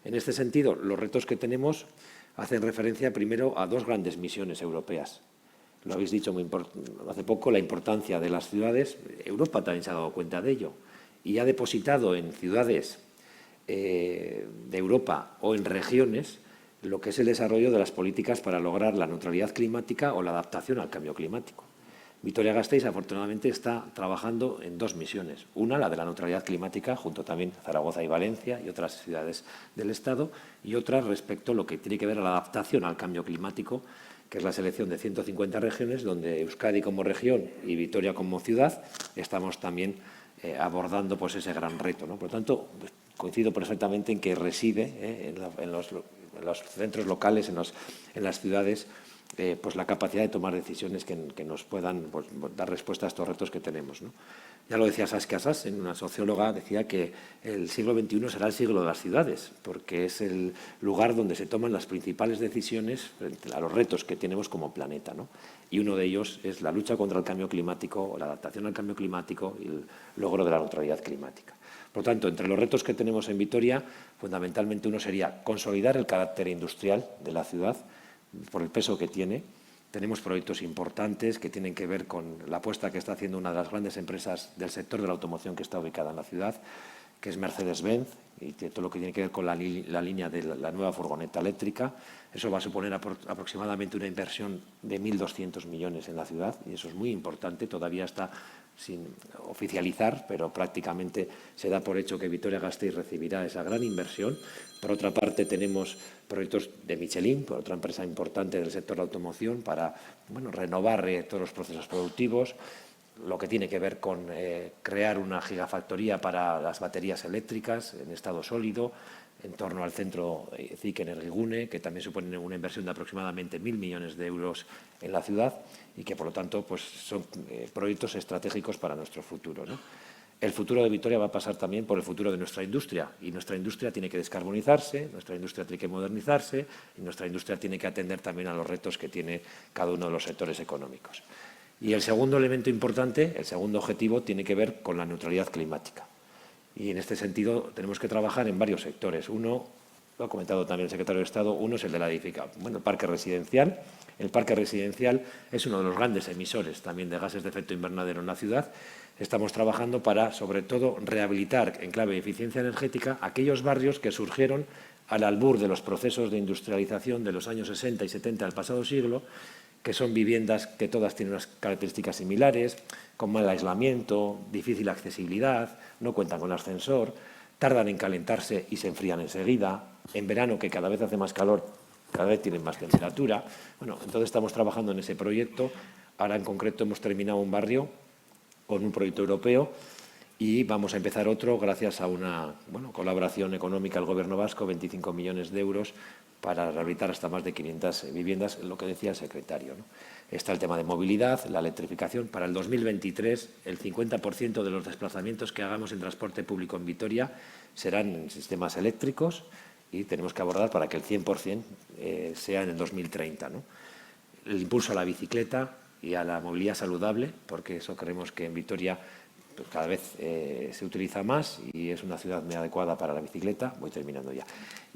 En este sentido, los retos que tenemos hacen referencia primero a dos grandes misiones europeas. Lo habéis dicho hace poco, la importancia de las ciudades. Europa también se ha dado cuenta de ello y ha depositado en ciudades de Europa o en regiones lo que es el desarrollo de las políticas para lograr la neutralidad climática o la adaptación al cambio climático. Vitoria-Gasteiz, afortunadamente, está trabajando en dos misiones. Una, la de la neutralidad climática, junto también a Zaragoza y Valencia y otras ciudades del Estado, y otra respecto a lo que tiene que ver a la adaptación al cambio climático, que es la selección de 150 regiones, donde Euskadi como región y Vitoria como ciudad estamos también abordando pues, ese gran reto, ¿no? Por lo tanto, coincido perfectamente en que reside en los centros locales, en las ciudades, pues la capacidad de tomar decisiones que nos puedan pues, dar respuesta a estos retos que tenemos, ¿no? Ya lo decía Saskia Sassen, una socióloga, decía que el siglo XXI será el siglo de las ciudades, porque es el lugar donde se toman las principales decisiones frente a los retos que tenemos como planeta, ¿no? Y uno de ellos es la lucha contra el cambio climático, la adaptación al cambio climático y el logro de la neutralidad climática. Por tanto, entre los retos que tenemos en Vitoria, fundamentalmente uno sería consolidar el carácter industrial de la ciudad, por el peso que tiene. Tenemos proyectos importantes que tienen que ver con la apuesta que está haciendo una de las grandes empresas del sector de la automoción que está ubicada en la ciudad, que es Mercedes-Benz, y todo lo que tiene que ver con la línea de la nueva furgoneta eléctrica. Eso va a suponer aproximadamente una inversión de 1.200 millones en la ciudad, y eso es muy importante. Todavía está sin oficializar, pero prácticamente se da por hecho que Vitoria-Gasteiz recibirá esa gran inversión. Por otra parte, tenemos proyectos de Michelin, por otra empresa importante del sector de la automoción, para renovar todos los procesos productivos. Lo que tiene que ver con crear una gigafactoría para las baterías eléctricas en estado sólido, en torno al centro CIC Energigune, que también supone una inversión de aproximadamente 1.000 millones de euros en la ciudad y que, por lo tanto, pues son proyectos estratégicos para nuestro futuro, ¿no? El futuro de Vitoria va a pasar también por el futuro de nuestra industria, y nuestra industria tiene que descarbonizarse, nuestra industria tiene que modernizarse y nuestra industria tiene que atender también a los retos que tiene cada uno de los sectores económicos. Y el segundo elemento importante, el segundo objetivo, tiene que ver con la neutralidad climática. Y en este sentido tenemos que trabajar en varios sectores. Uno, lo ha comentado también el secretario de Estado, uno es el de la edificación, el parque residencial. El parque residencial es uno de los grandes emisores también de gases de efecto invernadero en la ciudad. Estamos trabajando para, sobre todo, rehabilitar en clave de eficiencia energética aquellos barrios que surgieron al albur de los procesos de industrialización de los años 60 y 70 del pasado siglo que son viviendas que todas tienen unas características similares, con mal aislamiento, difícil accesibilidad, no cuentan con ascensor, tardan en calentarse y se enfrían enseguida, en verano, que cada vez hace más calor, cada vez tienen más temperatura. Bueno, entonces estamos trabajando en ese proyecto. Ahora, en concreto, hemos terminado un barrio con un proyecto europeo y vamos a empezar otro gracias a una colaboración económica del Gobierno vasco, 25 millones de euros, para rehabilitar hasta más de 500 viviendas, lo que decía el secretario, ¿no? Está el tema de movilidad, la electrificación. Para el 2023, el 50% de los desplazamientos que hagamos en transporte público en Vitoria serán en sistemas eléctricos y tenemos que abordar para que el 100% sea en el 2030, ¿no? El impulso a la bicicleta y a la movilidad saludable, porque eso creemos que en Vitoria pues, cada vez se utiliza más y es una ciudad muy adecuada para la bicicleta. Voy terminando ya.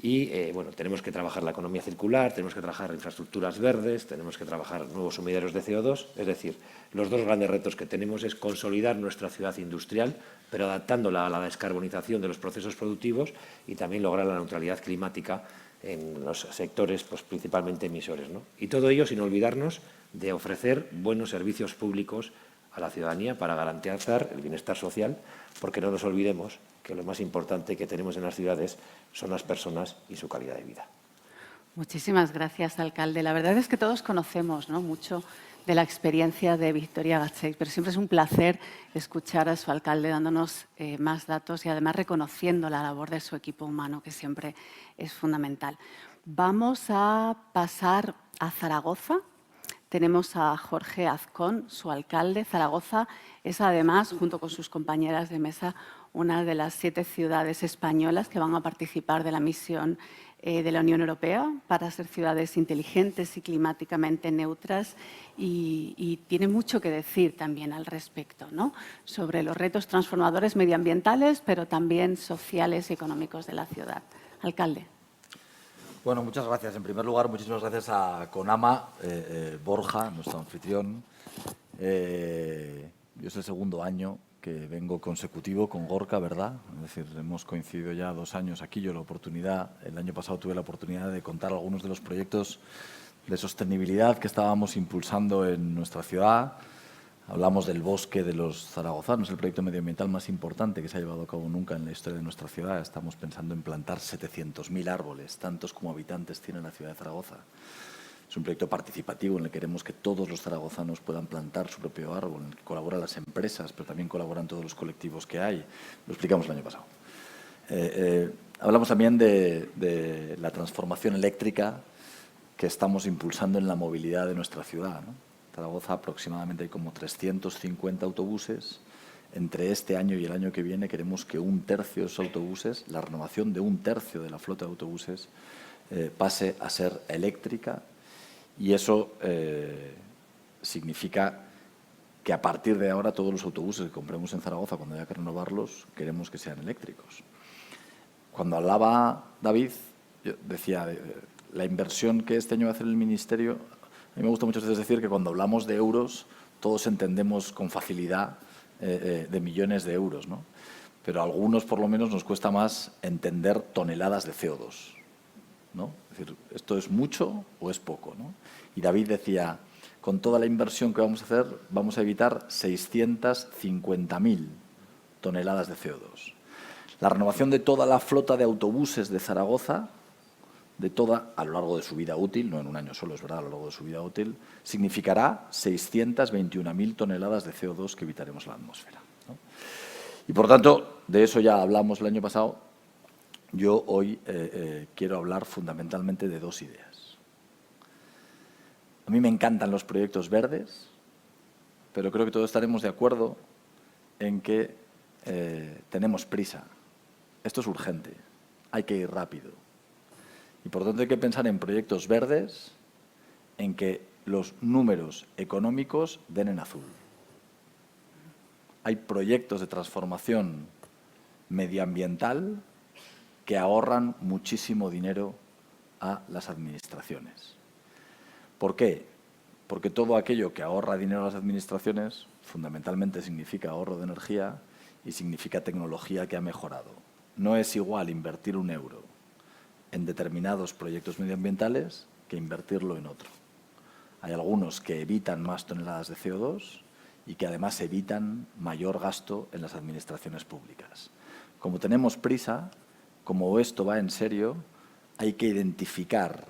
Y tenemos que trabajar la economía circular, tenemos que trabajar infraestructuras verdes, tenemos que trabajar nuevos sumideros de CO2. Es decir, los dos grandes retos que tenemos es consolidar nuestra ciudad industrial, pero adaptándola a la descarbonización de los procesos productivos y también lograr la neutralidad climática en los sectores pues, principalmente emisores, ¿no? Y todo ello sin olvidarnos de ofrecer buenos servicios públicos a la ciudadanía para garantizar el bienestar social, porque no nos olvidemos que lo más importante que tenemos en las ciudades son las personas y su calidad de vida. Muchísimas gracias, alcalde. La verdad es que todos conocemos, ¿no?, mucho de la experiencia de Vitoria-Gasteiz, pero siempre es un placer escuchar a su alcalde dándonos más datos y además reconociendo la labor de su equipo humano, que siempre es fundamental. Vamos a pasar a Zaragoza. Tenemos a Jorge Azcón, su alcalde. Zaragoza es además, junto con sus compañeras de mesa, una de las 7 ciudades españolas que van a participar de la misión de la Unión Europea para ser ciudades inteligentes y climáticamente neutras y tiene mucho que decir también al respecto, ¿no?, sobre los retos transformadores medioambientales, pero también sociales y económicos de la ciudad. Alcalde. Bueno, muchas gracias. En primer lugar, muchísimas gracias a Conama, Borja, nuestro anfitrión. Yo es el segundo año que vengo consecutivo con Gorka, ¿verdad? Es decir, hemos coincidido ya 2 años aquí. Yo el año pasado tuve la oportunidad de contar algunos de los proyectos de sostenibilidad que estábamos impulsando en nuestra ciudad. Hablamos del bosque de los zaragozanos, el proyecto medioambiental más importante que se ha llevado a cabo nunca en la historia de nuestra ciudad. Estamos pensando en plantar 700.000 árboles, tantos como habitantes tiene la ciudad de Zaragoza. Es un proyecto participativo en el que queremos que todos los zaragozanos puedan plantar su propio árbol, en el que colaboran las empresas, pero también colaboran todos los colectivos que hay. Lo explicamos el año pasado. Hablamos también de la transformación eléctrica que estamos impulsando en la movilidad de nuestra ciudad, ¿no? En Zaragoza aproximadamente hay como 350 autobuses. Entre este año y el año que viene queremos que 1/3 de esos autobuses, la renovación de 1/3 de la flota de autobuses, pase a ser eléctrica. Y eso significa que a partir de ahora todos los autobuses que compremos en Zaragoza, cuando haya que renovarlos, queremos que sean eléctricos. Cuando hablaba David, yo decía la inversión que este año va a hacer el Ministerio. A mí me gusta muchas veces decir que cuando hablamos de euros, todos entendemos con facilidad de millones de euros, ¿no? Pero a algunos, por lo menos, nos cuesta más entender toneladas de CO2, ¿no? Es decir, ¿esto es mucho o es poco, ¿no? Y David decía, con toda la inversión que vamos a hacer, vamos a evitar 650.000 toneladas de CO2. La renovación de toda la flota de autobuses de Zaragoza, a lo largo de su vida útil, no en un año solo, es verdad, a lo largo de su vida útil, significará 621.000 toneladas de CO2 que evitaremos en la atmósfera, ¿no? Y, por tanto, de eso ya hablamos el año pasado. Yo hoy quiero hablar fundamentalmente de 2 ideas. A mí me encantan los proyectos verdes, pero creo que todos estaremos de acuerdo en que tenemos prisa. Esto es urgente, hay que ir rápido. Y por tanto hay que pensar en proyectos verdes en que los números económicos den en azul. Hay proyectos de transformación medioambiental que ahorran muchísimo dinero a las administraciones. ¿Por qué? Porque todo aquello que ahorra dinero a las administraciones fundamentalmente significa ahorro de energía y significa tecnología que ha mejorado. No es igual invertir 1 euro en determinados proyectos medioambientales que invertirlo en otro. Hay algunos que evitan más toneladas de CO2 y que además evitan mayor gasto en las administraciones públicas. Como tenemos prisa, como esto va en serio, hay que identificar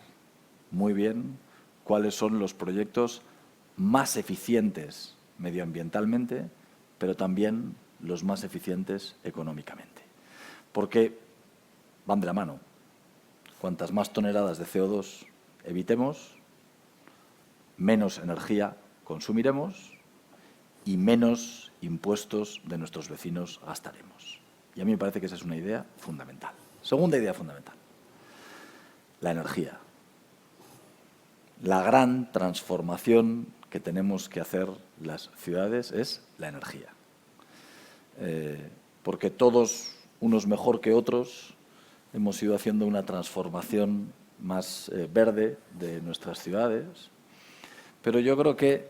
muy bien cuáles son los proyectos más eficientes medioambientalmente, pero también los más eficientes económicamente. Porque van de la mano. Cuantas más toneladas de CO2 evitemos, menos energía consumiremos y menos impuestos de nuestros vecinos gastaremos. Y a mí me parece que esa es una idea fundamental. Segunda idea fundamental, la energía. La gran transformación que tenemos que hacer las ciudades es la energía. Porque todos, unos mejor que otros, hemos ido haciendo una transformación más verde de nuestras ciudades. Pero yo creo que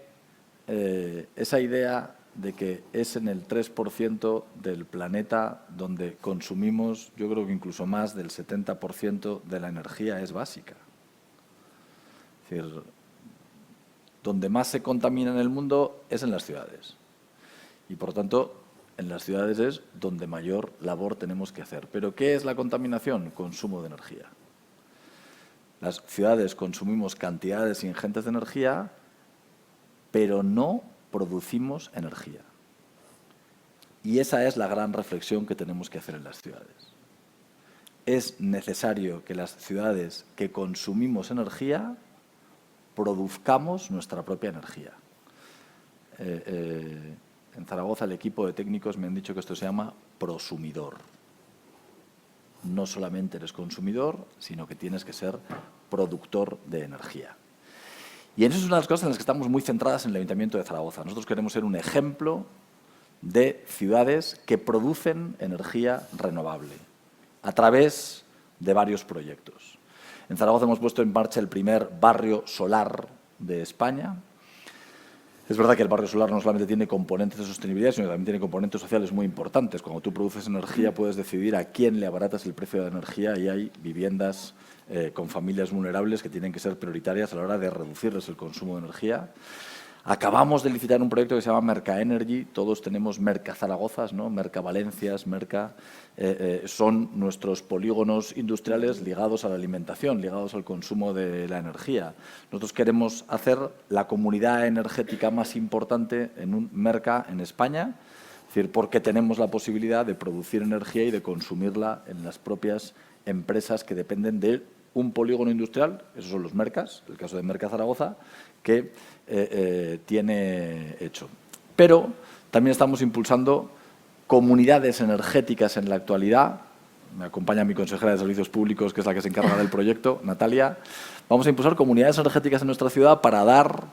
esa idea de que es en el 3% del planeta donde consumimos, yo creo que incluso más del 70% de la energía es básica. Es decir, donde más se contamina en el mundo es en las ciudades. Y, por tanto, en las ciudades es donde mayor labor tenemos que hacer. ¿Pero qué es la contaminación? Consumo de energía. Las ciudades consumimos cantidades ingentes de energía, pero no producimos energía. Y esa es la gran reflexión que tenemos que hacer en las ciudades. Es necesario que las ciudades que consumimos energía produzcamos nuestra propia energía. En Zaragoza el equipo de técnicos me han dicho que esto se llama prosumidor. No solamente eres consumidor, sino que tienes que ser productor de energía. Y en eso es una de las cosas en las que estamos muy centradas en el Ayuntamiento de Zaragoza. Nosotros queremos ser un ejemplo de ciudades que producen energía renovable a través de varios proyectos. En Zaragoza hemos puesto en marcha el primer barrio solar de España. Es verdad que el barrio solar no solamente tiene componentes de sostenibilidad, sino que también tiene componentes sociales muy importantes. Cuando tú produces energía puedes decidir a quién le abaratas el precio de la energía y hay viviendas con familias vulnerables que tienen que ser prioritarias a la hora de reducirles el consumo de energía. Acabamos de licitar un proyecto que se llama Merca Energy. Todos tenemos Merca Zaragozas, ¿no? Merca Valencias, Merca. Son nuestros polígonos industriales ligados a la alimentación, ligados al consumo de la energía. Nosotros queremos hacer la comunidad energética más importante en un Merca en España, es decir, porque tenemos la posibilidad de producir energía y de consumirla en las propias empresas que dependen de un polígono industrial, esos son los Mercas, el caso de Merca Zaragoza, que tiene hecho. Pero también estamos impulsando comunidades energéticas en la actualidad. Me acompaña mi consejera de Servicios Públicos, que es la que se encarga del proyecto, Natalia. Vamos a impulsar comunidades energéticas en nuestra ciudad para dar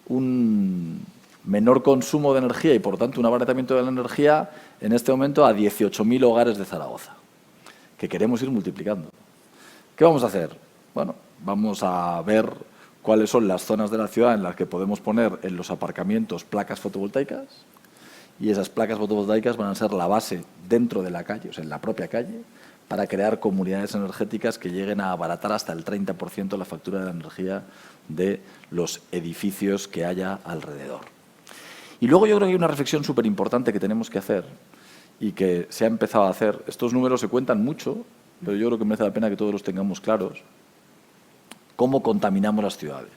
un menor consumo de energía y, por tanto, un abaratamiento de la energía en este momento a 18.000 hogares de Zaragoza, que queremos ir multiplicando. ¿Qué vamos a hacer? Bueno, vamos a ver cuáles son las zonas de la ciudad en las que podemos poner en los aparcamientos placas fotovoltaicas y esas placas fotovoltaicas van a ser la base dentro de la calle, o sea, en la propia calle, para crear comunidades energéticas que lleguen a abaratar hasta el 30% la factura de la energía de los edificios que haya alrededor. Y luego yo creo que hay una reflexión súper importante que tenemos que hacer y que se ha empezado a hacer. Estos números se cuentan mucho, pero yo creo que merece la pena que todos los tengamos claros. ¿Cómo contaminamos las ciudades?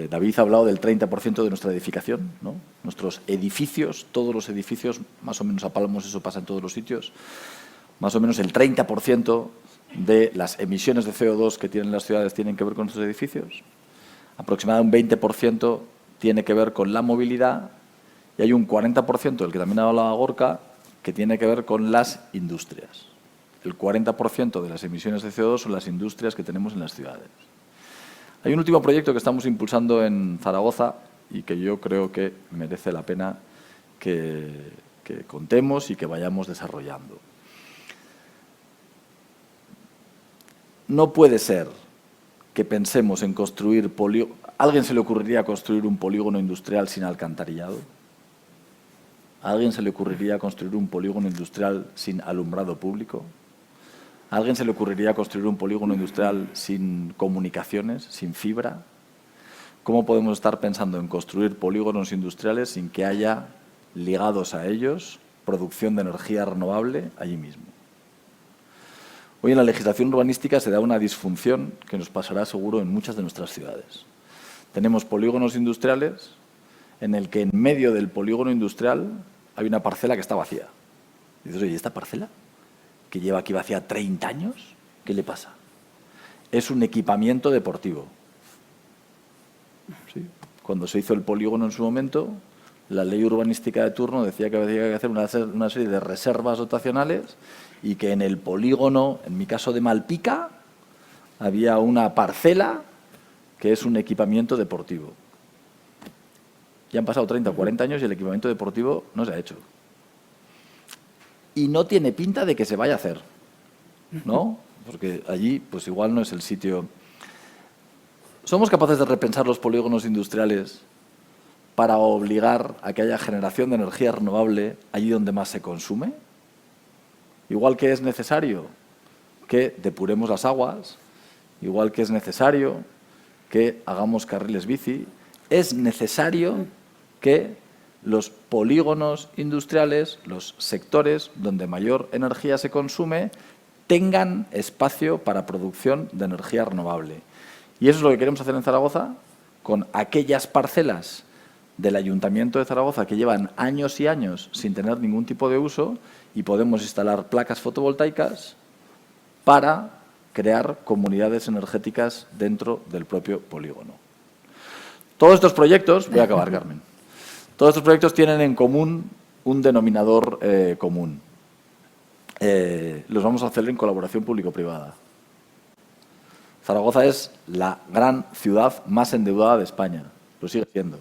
David ha hablado del 30% de nuestra edificación, ¿no? Nuestros edificios, todos los edificios, más o menos a palmos, eso pasa en todos los sitios, más o menos el 30% de las emisiones de CO2 que tienen las ciudades tienen que ver con nuestros edificios. Aproximadamente un 20% tiene que ver con la movilidad y hay un 40%, del que también ha hablado Gorka, que tiene que ver con las industrias. El 40% de las emisiones de CO2 son las industrias que tenemos en las ciudades. Hay un último proyecto que estamos impulsando en Zaragoza y que yo creo que merece la pena que contemos y que vayamos desarrollando. No puede ser que pensemos en construir polígonos. ¿A alguien se le ocurriría construir un polígono industrial sin alcantarillado? ¿A alguien se le ocurriría construir un polígono industrial sin alumbrado público? ¿A alguien se le ocurriría construir un polígono industrial sin comunicaciones, sin fibra? ¿cómo podemos estar pensando en construir polígonos industriales sin que haya ligados a ellos producción de energía renovable allí mismo? Hoy en la legislación urbanística se da una disfunción que nos pasará seguro en muchas de nuestras ciudades. Tenemos polígonos industriales en el que en medio del polígono industrial hay una parcela que está vacía. Y dices, oye, ¿esta parcela que lleva aquí vacía 30 años? ¿Qué le pasa? Es un equipamiento deportivo. ¿Sí? Cuando se hizo el polígono en su momento, la ley urbanística de turno decía que había que hacer una serie de reservas dotacionales y que en el polígono, en mi caso de Malpica, había una parcela que es un equipamiento deportivo. Ya han pasado 30 o 40 años y el equipamiento deportivo no se ha hecho. Y no tiene pinta de que se vaya a hacer, ¿no? Porque allí, pues igual no es el sitio. ¿Somos capaces de repensar los polígonos industriales para obligar a que haya generación de energía renovable allí donde más se consume? Igual que es necesario que depuremos las aguas, igual que es necesario que hagamos carriles bici, es necesario que los polígonos industriales, los sectores donde mayor energía se consume, tengan espacio para producción de energía renovable. Y eso es lo que queremos hacer en Zaragoza con aquellas parcelas del Ayuntamiento de Zaragoza que llevan años y años sin tener ningún tipo de uso y podemos instalar placas fotovoltaicas para crear comunidades energéticas dentro del propio polígono. Todos estos proyectos, voy a acabar, Carmen, todos estos proyectos tienen en común un denominador común. Los vamos a hacer en colaboración público-privada. Zaragoza es la gran ciudad más endeudada de España, lo sigue siendo.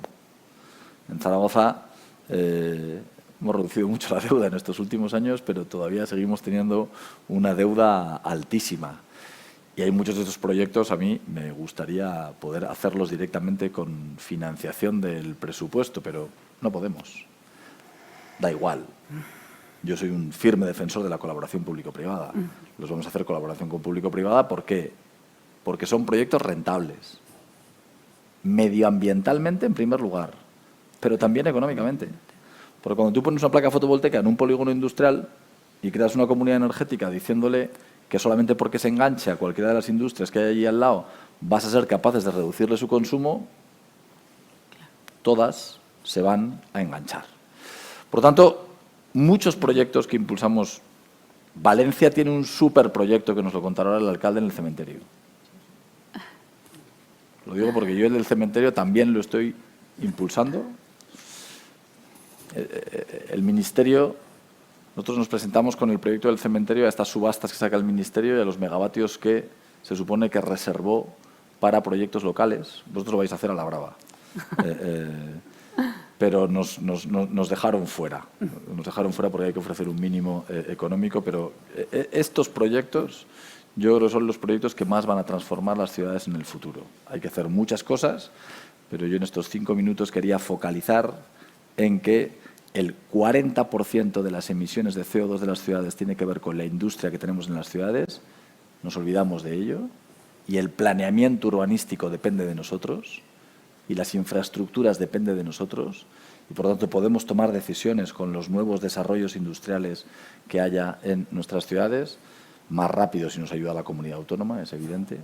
En Zaragoza hemos reducido mucho la deuda en estos últimos años, pero todavía seguimos teniendo una deuda altísima. Y hay muchos de estos proyectos, a mí me gustaría poder hacerlos directamente con financiación del presupuesto, pero no podemos. Da igual. Yo soy un firme defensor de la colaboración público-privada. Los vamos a hacer colaboración con público-privada, ¿por qué? Porque son proyectos rentables. Medioambientalmente, en primer lugar, pero también económicamente. Porque cuando tú pones una placa fotovoltaica en un polígono industrial y creas una comunidad energética diciéndole que solamente porque se enganche a cualquiera de las industrias que hay allí al lado vas a ser capaces de reducirle su consumo, todas se van a enganchar. Por lo tanto, muchos proyectos que impulsamos. Valencia tiene un superproyecto que nos lo contará el alcalde en el cementerio. Lo digo porque yo el del cementerio también lo estoy impulsando. El Ministerio, nosotros nos presentamos con el proyecto del cementerio a estas subastas que saca el Ministerio y a los megavatios que se supone que reservó para proyectos locales. Vosotros lo vais a hacer a la brava. Pero nos dejaron fuera. Nos dejaron fuera porque hay que ofrecer un mínimo económico, pero estos proyectos yo creo que son los proyectos que más van a transformar las ciudades en el futuro. Hay que hacer muchas cosas, pero yo en estos 5 minutos quería focalizar en que el 40% de las emisiones de CO2 de las ciudades tiene que ver con la industria que tenemos en las ciudades, nos olvidamos de ello, y el planeamiento urbanístico depende de nosotros, y las infraestructuras dependen de nosotros, y por lo tanto podemos tomar decisiones con los nuevos desarrollos industriales que haya en nuestras ciudades, más rápido si nos ayuda la comunidad autónoma, es evidente.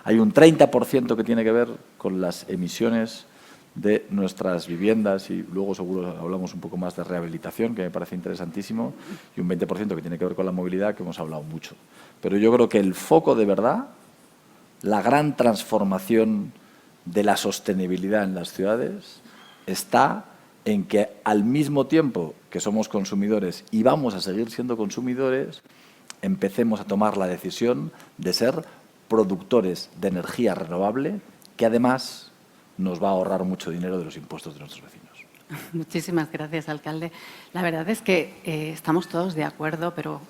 Hay un 30% que tiene que ver con las emisiones de nuestras viviendas y luego seguro hablamos un poco más de rehabilitación, que me parece interesantísimo, y un 20% que tiene que ver con la movilidad, que hemos hablado mucho. Pero yo creo que el foco de verdad, la gran transformación de la sostenibilidad en las ciudades está en que al mismo tiempo que somos consumidores y vamos a seguir siendo consumidores, empecemos a tomar la decisión de ser productores de energía renovable, que además nos va a ahorrar mucho dinero de los impuestos de nuestros vecinos. Muchísimas gracias, alcalde. La verdad es que estamos todos de acuerdo, pero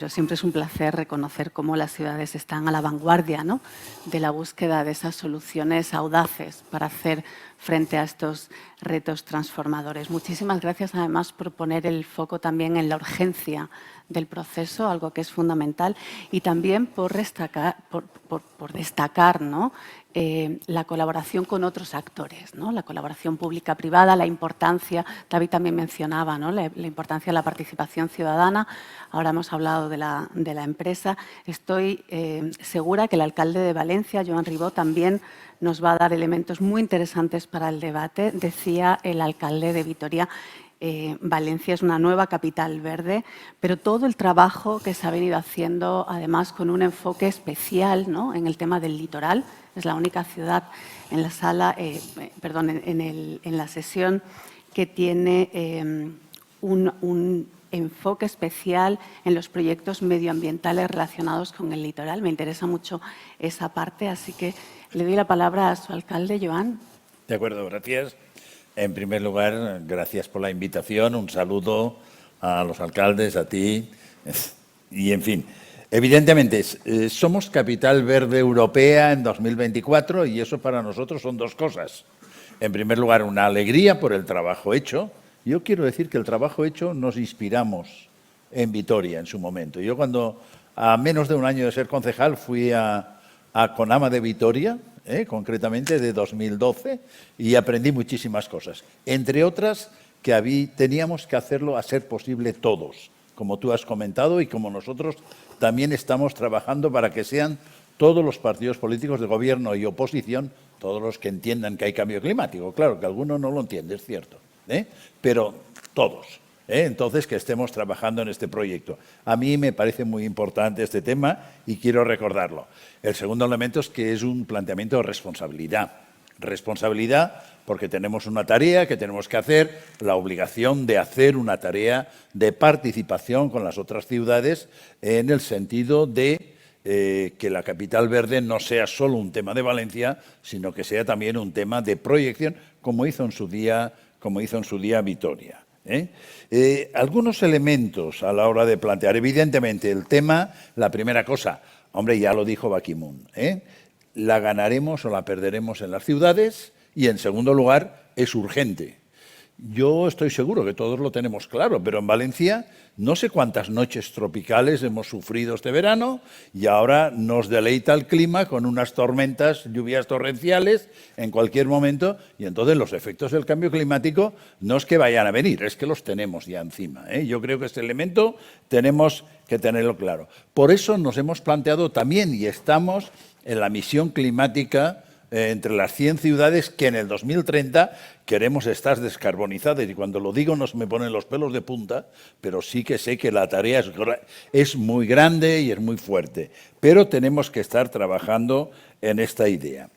siempre es un placer reconocer cómo las ciudades están a la vanguardia, ¿no?, de la búsqueda de esas soluciones audaces para hacer frente a estos retos transformadores. Muchísimas gracias, además, por poner el foco también en la urgencia del proceso, algo que es fundamental, y también por destacar, ¿no?, la colaboración con otros actores, ¿no?, la colaboración pública-privada, la importancia, David también mencionaba, ¿no?, la importancia de la participación ciudadana. Ahora hemos hablado de la empresa. Estoy segura que el alcalde de Valencia, Joan Ribó, también nos va a dar elementos muy interesantes para el debate. Decía el alcalde de Vitoria, Valencia es una nueva capital verde, pero todo el trabajo que se ha venido haciendo, además con un enfoque especial, ¿no?, en el tema del litoral. Es la única ciudad en la sala, en la sesión que tiene un enfoque especial en los proyectos medioambientales relacionados con el litoral. Me interesa mucho esa parte, así que le doy la palabra a su alcalde, Joan. De acuerdo, gracias. En primer lugar, gracias por la invitación. Un saludo a los alcaldes, a ti. Y, en fin, evidentemente, somos Capital Verde Europea en 2024 y eso para nosotros son dos cosas. En primer lugar, una alegría por el trabajo hecho. Yo quiero decir que el trabajo hecho nos inspiramos en Vitoria en su momento. Yo cuando, a menos de un año de ser concejal, fui a Conama de Vitoria, concretamente de 2012, y aprendí muchísimas cosas. Entre otras, que teníamos que hacerlo a ser posible todos, como tú has comentado y como nosotros también estamos trabajando para que sean todos los partidos políticos de gobierno y oposición, todos los que entiendan que hay cambio climático. Claro que alguno no lo entiende, es cierto, pero todos. Entonces, que estemos trabajando en este proyecto. A mí me parece muy importante este tema y quiero recordarlo. El segundo elemento es que es un planteamiento de responsabilidad. Responsabilidad porque tenemos una tarea que tenemos que hacer, la obligación de hacer una tarea de participación con las otras ciudades en el sentido de que la capital verde no sea solo un tema de Valencia, sino que sea también un tema de proyección, como hizo en su día Vitoria. Algunos elementos a la hora de plantear. Evidentemente, el tema, la primera cosa, hombre, ya lo dijo Ban Ki-moon, la ganaremos o la perderemos en las ciudades y, en segundo lugar, es urgente. Yo estoy seguro que todos lo tenemos claro, pero en Valencia no sé cuántas noches tropicales hemos sufrido este verano y ahora nos deleita el clima con unas tormentas, lluvias torrenciales en cualquier momento y entonces los efectos del cambio climático no es que vayan a venir, es que los tenemos ya encima. Yo creo que este elemento tenemos que tenerlo claro. Por eso nos hemos planteado también y estamos en la misión climática entre las 100 ciudades que en el 2030 queremos estar descarbonizadas. Y cuando lo digo no se me ponen los pelos de punta, pero sí que sé que la tarea es muy grande y es muy fuerte. Pero tenemos que estar trabajando en esta idea.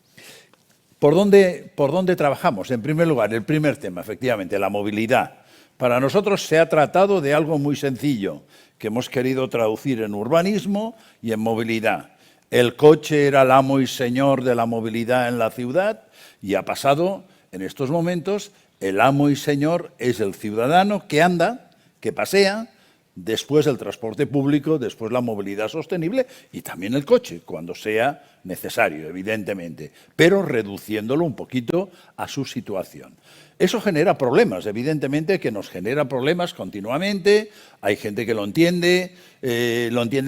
¿Por dónde trabajamos? En primer lugar, el primer tema, efectivamente, la movilidad. Para nosotros se ha tratado de algo muy sencillo, que hemos querido traducir en urbanismo y en movilidad. El coche era el amo y señor de la movilidad en la ciudad y ha pasado, en estos momentos, el amo y señor es el ciudadano que anda, que pasea, después el transporte público, después la movilidad sostenible y también el coche, cuando sea necesario, evidentemente, pero reduciéndolo un poquito a su situación. Eso genera problemas, evidentemente que nos genera problemas continuamente, hay gente que lo entiende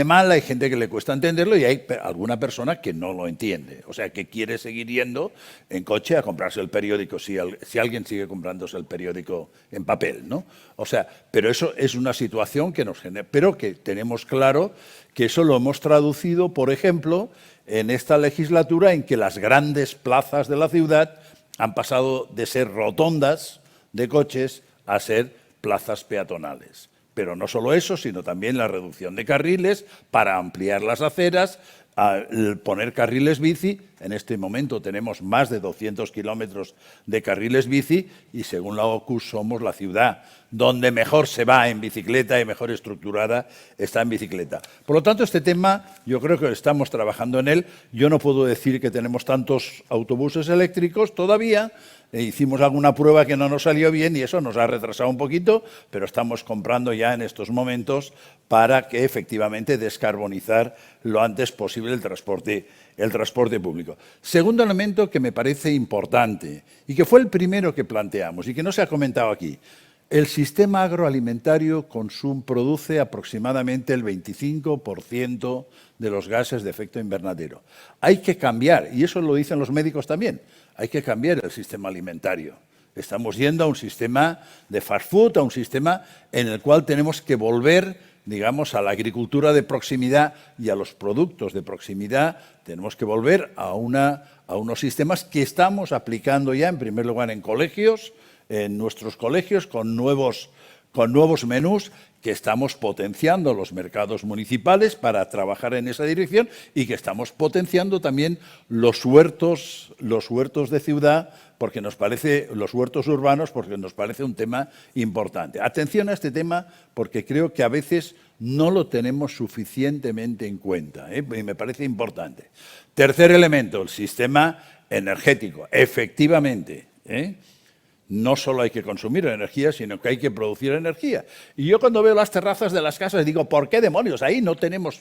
mal, hay gente que le cuesta entenderlo y hay alguna persona que no lo entiende, o sea, que quiere seguir yendo en coche a comprarse el periódico, si alguien sigue comprándose el periódico en papel, ¿no? O sea, pero eso es una situación que nos genera, pero que tenemos claro que eso lo hemos traducido, por ejemplo, en esta legislatura en que las grandes plazas de la ciudad han pasado de ser rotondas de coches a ser plazas peatonales. Pero no solo eso, sino también la reducción de carriles para ampliar las aceras, poner carriles bici. En este momento tenemos más de 200 kilómetros de carriles bici y según la OCU somos la ciudad donde mejor se va en bicicleta y mejor estructurada está en bicicleta. Por lo tanto, este tema yo creo que estamos trabajando en él. Yo no puedo decir que tenemos tantos autobuses eléctricos todavía, hicimos alguna prueba que no nos salió bien y eso nos ha retrasado un poquito, pero estamos comprando ya en estos momentos para que efectivamente descarbonizar lo antes posible el transporte público. Segundo elemento que me parece importante y que fue el primero que planteamos y que no se ha comentado aquí. El sistema agroalimentario produce aproximadamente el 25% de los gases de efecto invernadero. Hay que cambiar, y eso lo dicen los médicos también, hay que cambiar el sistema alimentario. Estamos yendo a un sistema de fast food, a un sistema en el cual tenemos que volver, digamos, a la agricultura de proximidad y a los productos de proximidad. Tenemos que volver a unos sistemas que estamos aplicando ya, en primer lugar, en colegios, en nuestros colegios, con nuevos menús que estamos potenciando los mercados municipales para trabajar en esa dirección y que estamos potenciando también los huertos de ciudad, porque nos parece, los huertos urbanos, porque nos parece un tema importante. Atención a este tema, porque creo que a veces no lo tenemos suficientemente en cuenta, y me parece importante. Tercer elemento, el sistema energético. Efectivamente, no solo hay que consumir energía, sino que hay que producir energía. Y yo cuando veo las terrazas de las casas digo, ¿por qué demonios? Ahí no tenemos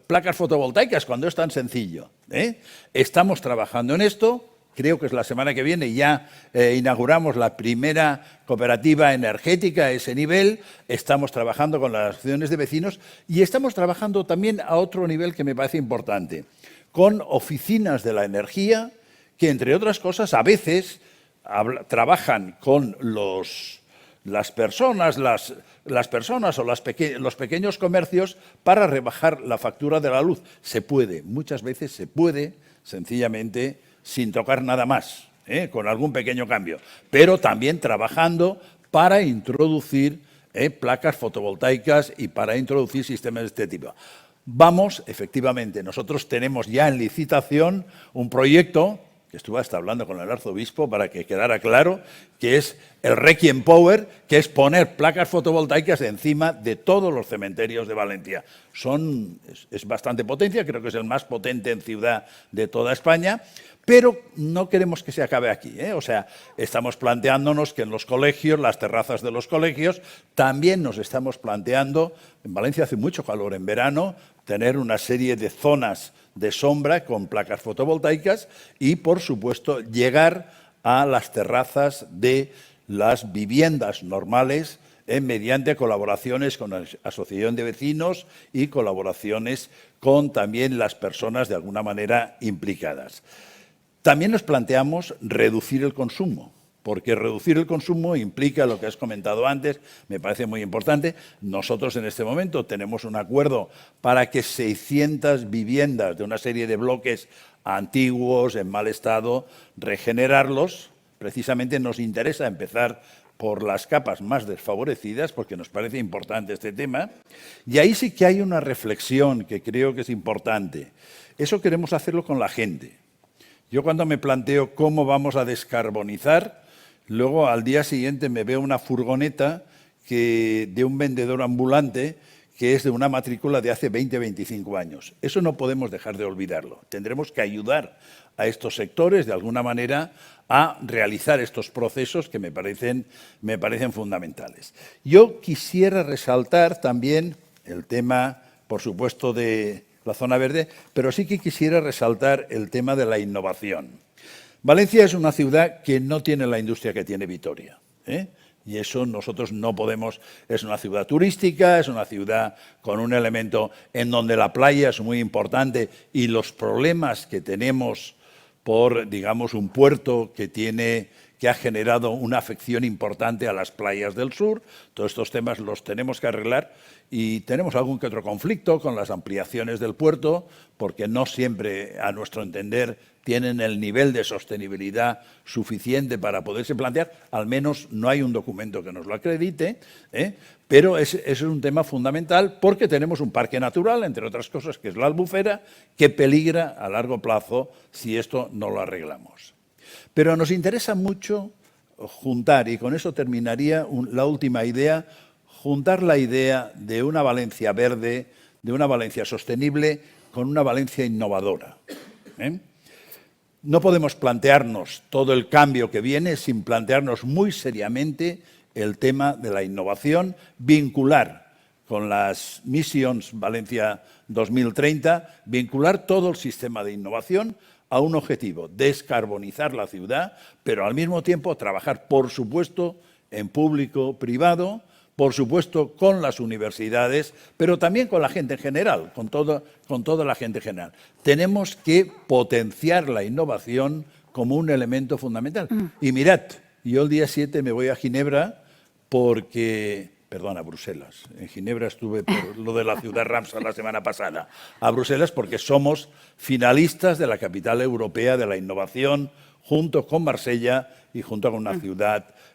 placas fotovoltaicas cuando es tan sencillo. Estamos trabajando en esto. Creo que es la semana que viene ya inauguramos la primera cooperativa energética a ese nivel. Estamos trabajando con las asociaciones de vecinos y estamos trabajando también a otro nivel que me parece importante, con oficinas de la energía que, entre otras cosas, a veces trabajan con las personas o los pequeños comercios para rebajar la factura de la luz. Se puede, muchas veces se puede, sencillamente, sin tocar nada más, con algún pequeño cambio, pero también trabajando para introducir placas fotovoltaicas y para introducir sistemas de este tipo. Vamos, efectivamente, nosotros tenemos ya en licitación un proyecto que estuve hasta hablando con el arzobispo para que quedara claro, que es el Requiem Power, que es poner placas fotovoltaicas encima de todos los cementerios de Valencia. Es bastante potencia, creo que es el más potente en ciudad de toda España, pero no queremos que se acabe aquí, O sea, estamos planteándonos que en los colegios, las terrazas de los colegios, también nos estamos planteando, en Valencia hace mucho calor en verano, tener una serie de zonas de sombra con placas fotovoltaicas y, por supuesto, llegar a las terrazas de las viviendas normales mediante colaboraciones con la asociación de vecinos y colaboraciones con también las personas de alguna manera implicadas. También nos planteamos reducir el consumo, porque reducir el consumo implica lo que has comentado antes, me parece muy importante. Nosotros en este momento tenemos un acuerdo para que 600 viviendas de una serie de bloques antiguos, en mal estado, regenerarlos. Precisamente nos interesa empezar por las capas más desfavorecidas, porque nos parece importante este tema. Y ahí sí que hay una reflexión que creo que es importante. Eso queremos hacerlo con la gente. Yo cuando me planteo cómo vamos a descarbonizar, luego al día siguiente me veo una furgoneta de un vendedor ambulante que es de una matrícula de hace 20, 25 años. Eso no podemos dejar de olvidarlo. Tendremos que ayudar a estos sectores, de alguna manera, a realizar estos procesos que me parecen fundamentales. Yo quisiera resaltar también el tema, por supuesto, de la zona verde, pero sí que quisiera resaltar el tema de la innovación. Valencia es una ciudad que no tiene la industria que tiene Vitoria, y eso nosotros no podemos. Es una ciudad turística, es una ciudad con un elemento en donde la playa es muy importante y los problemas que tenemos por, digamos, un puerto que ha generado una afección importante a las playas del sur. Todos estos temas los tenemos que arreglar y tenemos algún que otro conflicto con las ampliaciones del puerto, porque no siempre, a nuestro entender, tienen el nivel de sostenibilidad suficiente para poderse plantear. Al menos no hay un documento que nos lo acredite, pero es un tema fundamental porque tenemos un parque natural, entre otras cosas, que es la Albufera, que peligra a largo plazo si esto no lo arreglamos. Pero nos interesa mucho juntar, y con eso terminaría la última idea, juntar la idea de una Valencia verde, de una Valencia sostenible, con una Valencia innovadora. no podemos plantearnos todo el cambio que viene sin plantearnos muy seriamente el tema de la innovación, vincular con las Missions Valencia 2030, vincular todo el sistema de innovación a un objetivo, descarbonizar la ciudad, pero al mismo tiempo trabajar, por supuesto, en público-privado, por supuesto, con las universidades, pero también con la gente en general, con toda la gente en general. Tenemos que potenciar la innovación como un elemento fundamental. Y mirad, yo el día 7 me voy a Ginebra porque... Perdón, a Bruselas. En Ginebra estuve por lo de la ciudad Ramsar la semana pasada. A Bruselas porque somos finalistas de la capital europea de la innovación, junto con Marsella y junto con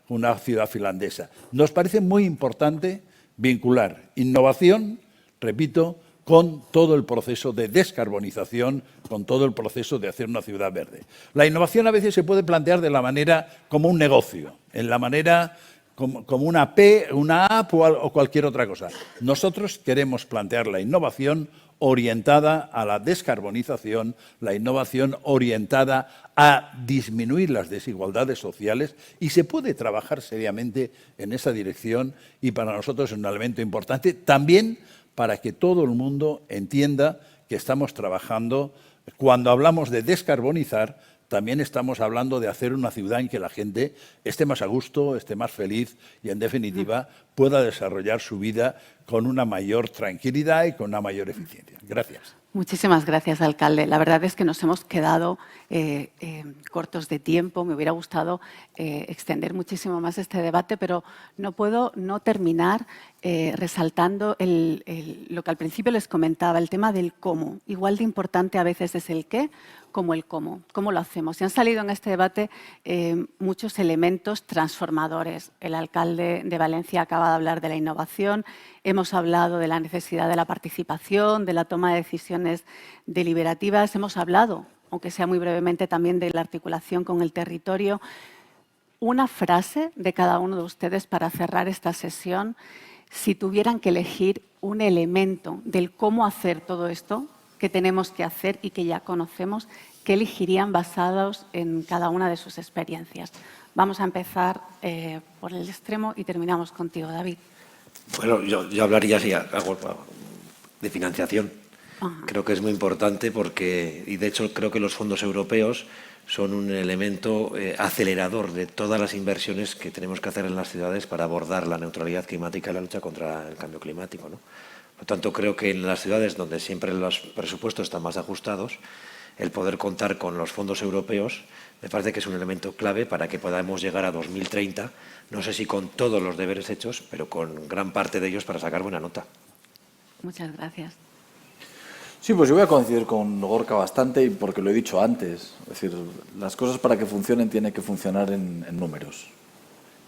una ciudad finlandesa. Nos parece muy importante vincular innovación, repito, con todo el proceso de descarbonización, con todo el proceso de hacer una ciudad verde. La innovación a veces se puede plantear de la manera como un negocio, en la manera como una app o cualquier otra cosa. Nosotros queremos plantear la innovación orientada a la descarbonización, la innovación orientada a disminuir las desigualdades sociales, y se puede trabajar seriamente en esa dirección, y para nosotros es un elemento importante también para que todo el mundo entienda que estamos trabajando. Cuando hablamos de descarbonizar, también estamos hablando de hacer una ciudad en que la gente esté más a gusto, esté más feliz y, en definitiva, pueda desarrollar su vida con una mayor tranquilidad y con una mayor eficiencia. Gracias. Muchísimas gracias, alcalde. La verdad es que nos hemos quedado cortos de tiempo. Me hubiera gustado extender muchísimo más este debate, pero no puedo no terminar resaltando lo que al principio les comentaba, el tema del cómo. Igual de importante a veces es el qué como el cómo lo hacemos. Y han salido en este debate muchos elementos transformadores. El alcalde de Valencia acaba de hablar de la innovación, hemos hablado de la necesidad de la participación, de la toma de decisiones deliberativas, hemos hablado, aunque sea muy brevemente, también de la articulación con el territorio. Una frase de cada uno de ustedes para cerrar esta sesión. Si tuvieran que elegir un elemento del cómo hacer todo esto que tenemos que hacer y que ya conocemos, ¿qué elegirían basados en cada una de sus experiencias? Vamos a empezar por el extremo y terminamos contigo, David. Bueno, yo hablaría así, algo de financiación. Ajá. Creo que es muy importante porque, y de hecho creo que los fondos europeos son un elemento acelerador de todas las inversiones que tenemos que hacer en las ciudades para abordar la neutralidad climática y la lucha contra el cambio climático, ¿no? Por lo tanto, creo que en las ciudades donde siempre los presupuestos están más ajustados, el poder contar con los fondos europeos me parece que es un elemento clave para que podamos llegar a 2030, no sé si con todos los deberes hechos, pero con gran parte de ellos para sacar buena nota. Muchas gracias. Sí, pues yo voy a coincidir con Gorka bastante, porque lo he dicho antes. Es decir, las cosas para que funcionen tienen que funcionar en números.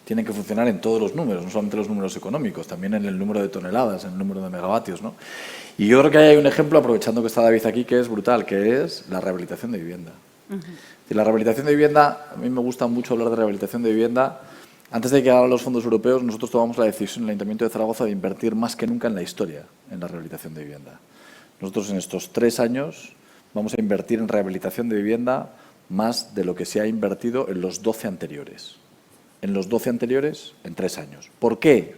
Tienen que funcionar en todos los números, no solamente los números económicos, también en el número de toneladas, en el número de megavatios, ¿no? Y yo creo que hay un ejemplo, aprovechando que está David aquí, que es brutal, que es la rehabilitación de vivienda. Y la rehabilitación de vivienda, a mí me gusta mucho hablar de rehabilitación de vivienda. Antes de que llegaran los fondos europeos, nosotros tomamos la decisión en el Ayuntamiento de Zaragoza de invertir más que nunca en la historia en la rehabilitación de vivienda. Nosotros en estos 3 años vamos a invertir en rehabilitación de vivienda más de lo que se ha invertido en los 12 anteriores. En los 12 anteriores, en 3 años. ¿Por qué?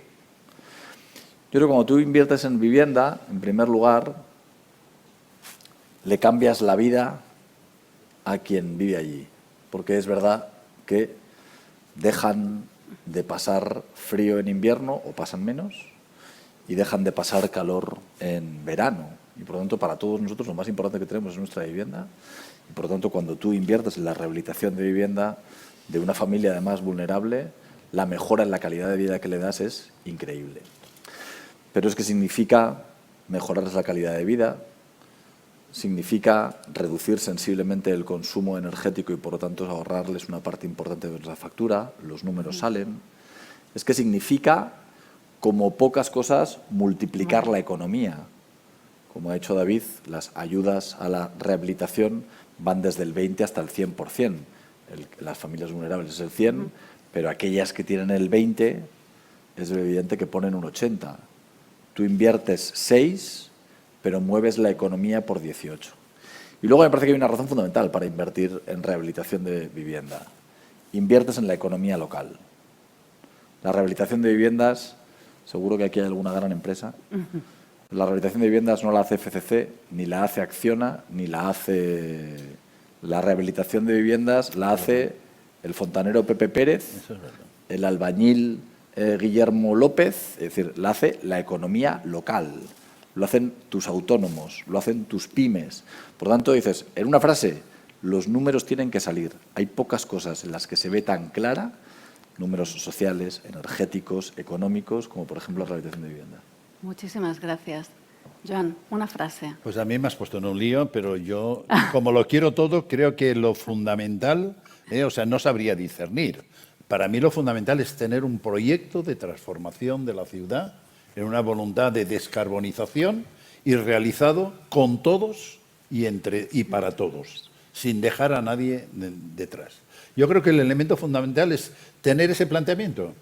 Yo creo que cuando tú inviertes en vivienda, en primer lugar, le cambias la vida a quien vive allí. Porque es verdad que dejan de pasar frío en invierno, o pasan menos, y dejan de pasar calor en verano. Y por lo tanto, para todos nosotros lo más importante que tenemos es nuestra vivienda. Y por lo tanto, cuando tú inviertes en la rehabilitación de vivienda de una familia además vulnerable, la mejora en la calidad de vida que le das es increíble. Pero es que significa mejorarles la calidad de vida, significa reducir sensiblemente el consumo energético y por lo tanto ahorrarles una parte importante de la factura, los números salen. Es que significa, como pocas cosas, multiplicar la economía. Como ha hecho David, las ayudas a la rehabilitación van desde el 20 hasta el 100%. Las familias vulnerables es el 100, pero aquellas que tienen el 20 es evidente que ponen un 80. Tú inviertes 6, pero mueves la economía por 18. Y luego me parece que hay una razón fundamental para invertir en rehabilitación de vivienda. Inviertes en la economía local. La rehabilitación de viviendas, seguro que aquí hay alguna gran empresa. La rehabilitación de viviendas no la hace FCC, ni la hace Acciona, ni la hace... La rehabilitación de viviendas la hace el fontanero Pepe Pérez, el albañil Guillermo López, es decir, la hace la economía local. Lo hacen tus autónomos, lo hacen tus pymes. Por tanto, dices, en una frase, los números tienen que salir. Hay pocas cosas en las que se ve tan clara, números sociales, energéticos, económicos, como por ejemplo la rehabilitación de vivienda. Muchísimas gracias. Joan, una frase. Pues a mí me has puesto en un lío, pero yo, como lo quiero todo, creo que lo fundamental, o sea, no sabría discernir. Para mí lo fundamental es tener un proyecto de transformación de la ciudad en una voluntad de descarbonización y realizado con todos y para todos, sin dejar a nadie detrás. Yo creo que el elemento fundamental es tener ese planteamiento.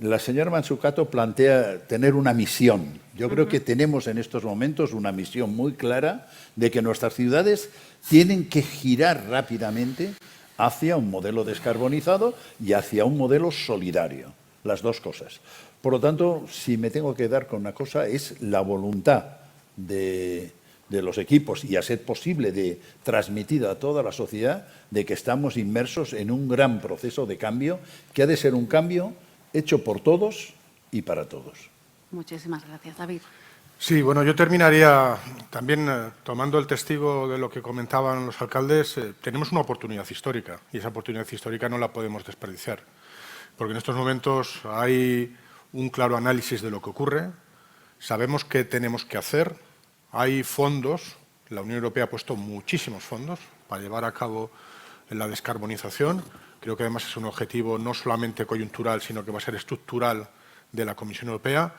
La señora Mazzucato plantea tener una misión. Yo creo que tenemos en estos momentos una misión muy clara de que nuestras ciudades tienen que girar rápidamente hacia un modelo descarbonizado y hacia un modelo solidario. Las dos cosas. Por lo tanto, si me tengo que dar con una cosa, es la voluntad de los equipos y a ser posible de transmitir a toda la sociedad de que estamos inmersos en un gran proceso de cambio que ha de ser un cambio hecho por todos y para todos. Muchísimas gracias, David. Sí, bueno, yo terminaría también tomando el testigo de lo que comentaban los alcaldes. Tenemos una oportunidad histórica y esa oportunidad histórica no la podemos desperdiciar, porque en estos momentos hay un claro análisis de lo que ocurre, sabemos qué tenemos que hacer, hay fondos, la Unión Europea ha puesto muchísimos fondos para llevar a cabo la descarbonización. Creo que además es un objetivo no solamente coyuntural, sino que va a ser estructural de la Comisión Europea.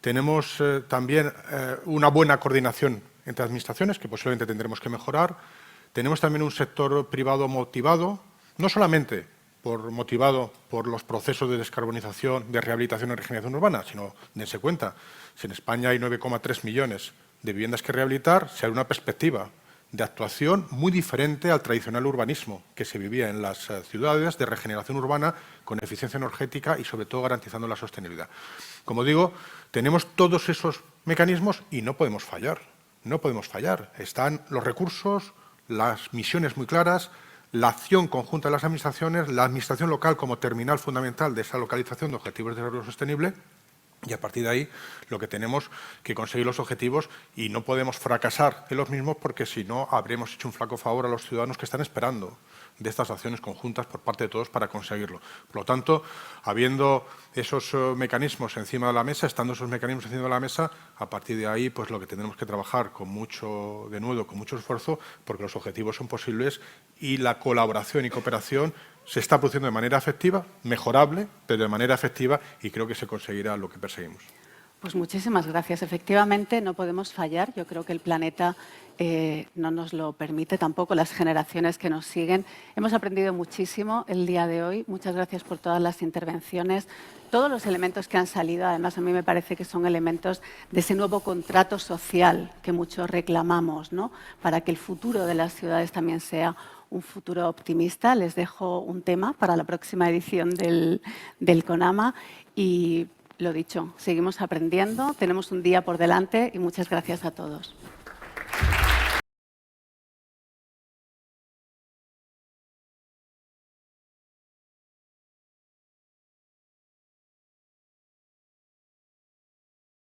Tenemos también una buena coordinación entre administraciones, que posiblemente tendremos que mejorar. Tenemos también un sector privado motivado, no solamente motivado por los procesos de descarbonización, de rehabilitación y regeneración urbana, sino, dense cuenta, si en España hay 9,3 millones de viviendas que rehabilitar, se abre una perspectiva de actuación muy diferente al tradicional urbanismo que se vivía en las ciudades, de regeneración urbana con eficiencia energética y, sobre todo, garantizando la sostenibilidad. Como digo, tenemos todos esos mecanismos y no podemos fallar. No podemos fallar. Están los recursos, las misiones muy claras, la acción conjunta de las administraciones, la administración local como terminal fundamental de esa localización de objetivos de desarrollo sostenible. Y a partir de ahí lo que tenemos que conseguir los objetivos y no podemos fracasar en los mismos porque si no habremos hecho un flaco favor a los ciudadanos que están esperando de estas acciones conjuntas por parte de todos para conseguirlo. Por lo tanto, habiendo esos mecanismos encima de la mesa, estando esos mecanismos encima de la mesa, a partir de ahí pues lo que tenemos que trabajar con mucho denuedo, con mucho esfuerzo, porque los objetivos son posibles y la colaboración y cooperación se está produciendo de manera efectiva, mejorable, pero de manera efectiva y creo que se conseguirá lo que perseguimos. Pues muchísimas gracias. Efectivamente, no podemos fallar. Yo creo que el planeta no nos lo permite, tampoco las generaciones que nos siguen. Hemos aprendido muchísimo el día de hoy. Muchas gracias por todas las intervenciones, todos los elementos que han salido. Además, a mí me parece que son elementos de ese nuevo contrato social que muchos reclamamos, ¿no? Para que el futuro de las ciudades también sea un futuro optimista. Les dejo un tema para la próxima edición del CONAMA y, lo dicho, seguimos aprendiendo, tenemos un día por delante y muchas gracias a todos.